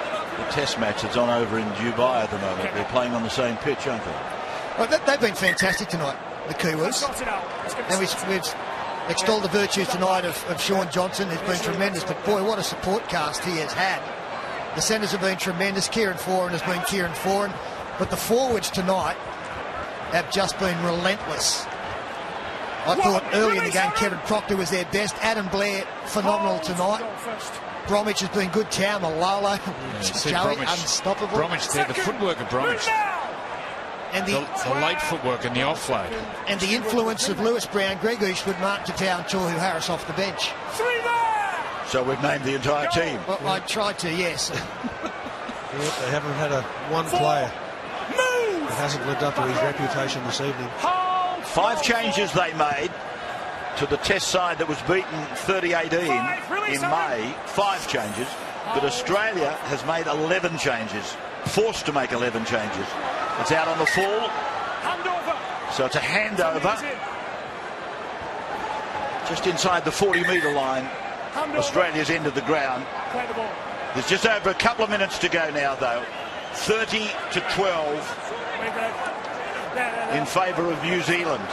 test match that's on over in Dubai at the moment. They're playing on the same pitch, aren't they? Well, they've been fantastic tonight, the Kiwis. And we've extolled the virtues tonight of Sean Johnson, who's been tremendous. But boy, what a support cast he has had. The centres have been tremendous. Kieran Foran has been Kieran Foran. But the forwards tonight have just been relentless. I thought early in the game Kevin Proctor was their best. Adam Blair, phenomenal tonight. Bromwich has been good. Tau Malolo, Joey, unstoppable. Bromwich there, the footwork of Bromwich. And the late footwork and the offload. And the influence of Lewis Brown, Greg Eastwood, Mark Tatau and Tohu Harris off the bench. So we've named the entire team. Well, I tried to, yes. They haven't had one player that hasn't lived up to his reputation this evening. 5 changes they made to the test side that was beaten 30-18 in May. 5 changes. But Australia has made 11 changes. Forced to make 11 changes. It's out on the full. So it's a handover. Just inside the 40-metre line. Australia's end of the ground. There's just over a couple of minutes to go now, though. 30-12 in favour of New Zealand.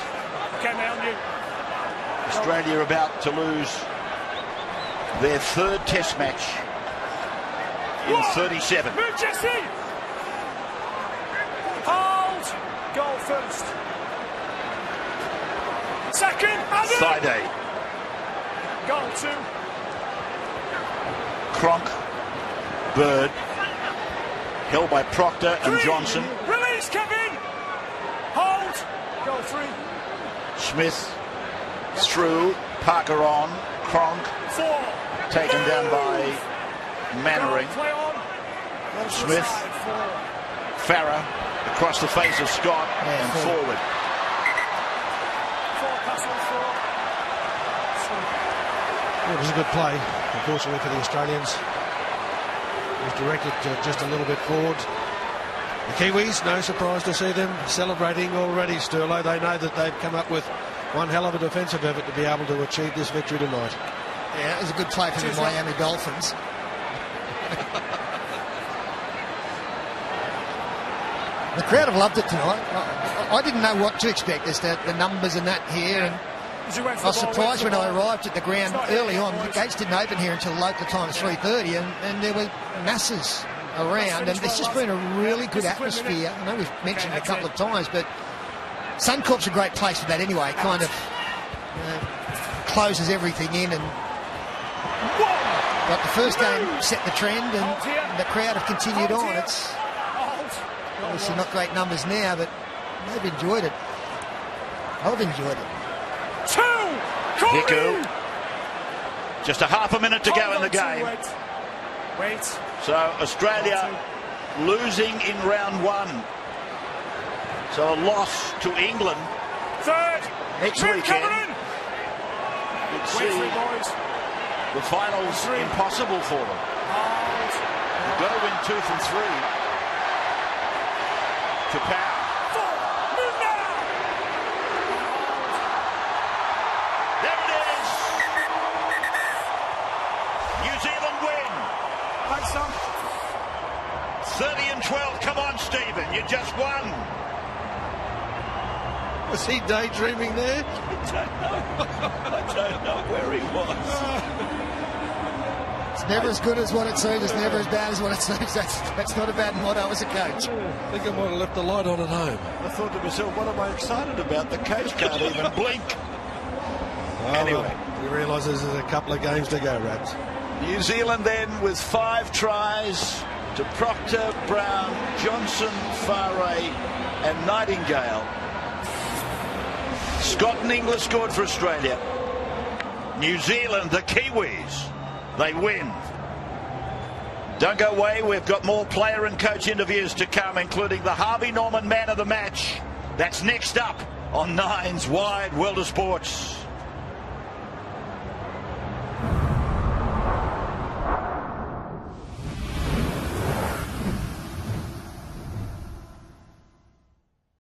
Australia about to lose their 3rd test match in 37. Move, Jesse! Hold! Goal first. Second, Thaiday. Goal 2. Cronk, Bird, held by Proctor and Johnson. Release, Kevin! Hold! Goal 3. Smith through, Parker on, Cronk 4. taken down by Mannering. Smith, Farah across the face of Scott and forward. 4 pass on 4. Well, it was a good play, unfortunately for the Australians. It was directed just a little bit forward. The Kiwis, no surprise to see them celebrating already, Sterlo. They know that they've come up with one hell of a defensive effort to be able to achieve this victory tonight. Yeah, it was a good play for the Miami Dolphins. The crowd have loved it tonight. I didn't know what to expect as to the numbers and that here. And I was surprised when I arrived at the ground early on. The gates didn't open here until local time at 3:30, and there were masses around, and it's just been a really good atmosphere. I know we've mentioned it a couple of times, but Suncorp's a great place for that anyway. It kind of closes everything in, and but the first game set the trend, and the crowd have continued on. It's obviously not great numbers now, but they've enjoyed it. I've enjoyed it. Hiku. Just a half a minute to go in the game. So Australia losing in round one. So a loss to England next weekend. You'd see the finals impossible for them. They've got to win 2 from 3 to power. There it is. New Zealand win. 30-12. Come on, Stephen. You just won. Was he daydreaming there? I don't know where he was. It's never as good as what it seems. It's never as bad as what it seems. That's not a bad motto as a coach. I think I might have left the light on at home. I thought to myself, what am I excited about? The coach can't even blink. Anyway, we realise there's a couple of games to go, Rabs. New Zealand then with 5 tries to Proctor, Brown, Johnson, Farray and Nightingale. Scott and Inglis scored for Australia. New Zealand, the Kiwis, they win. Don't go away, we've got more player and coach interviews to come, including the Harvey Norman Man of the Match. That's next up on Nine's Wide World of Sports.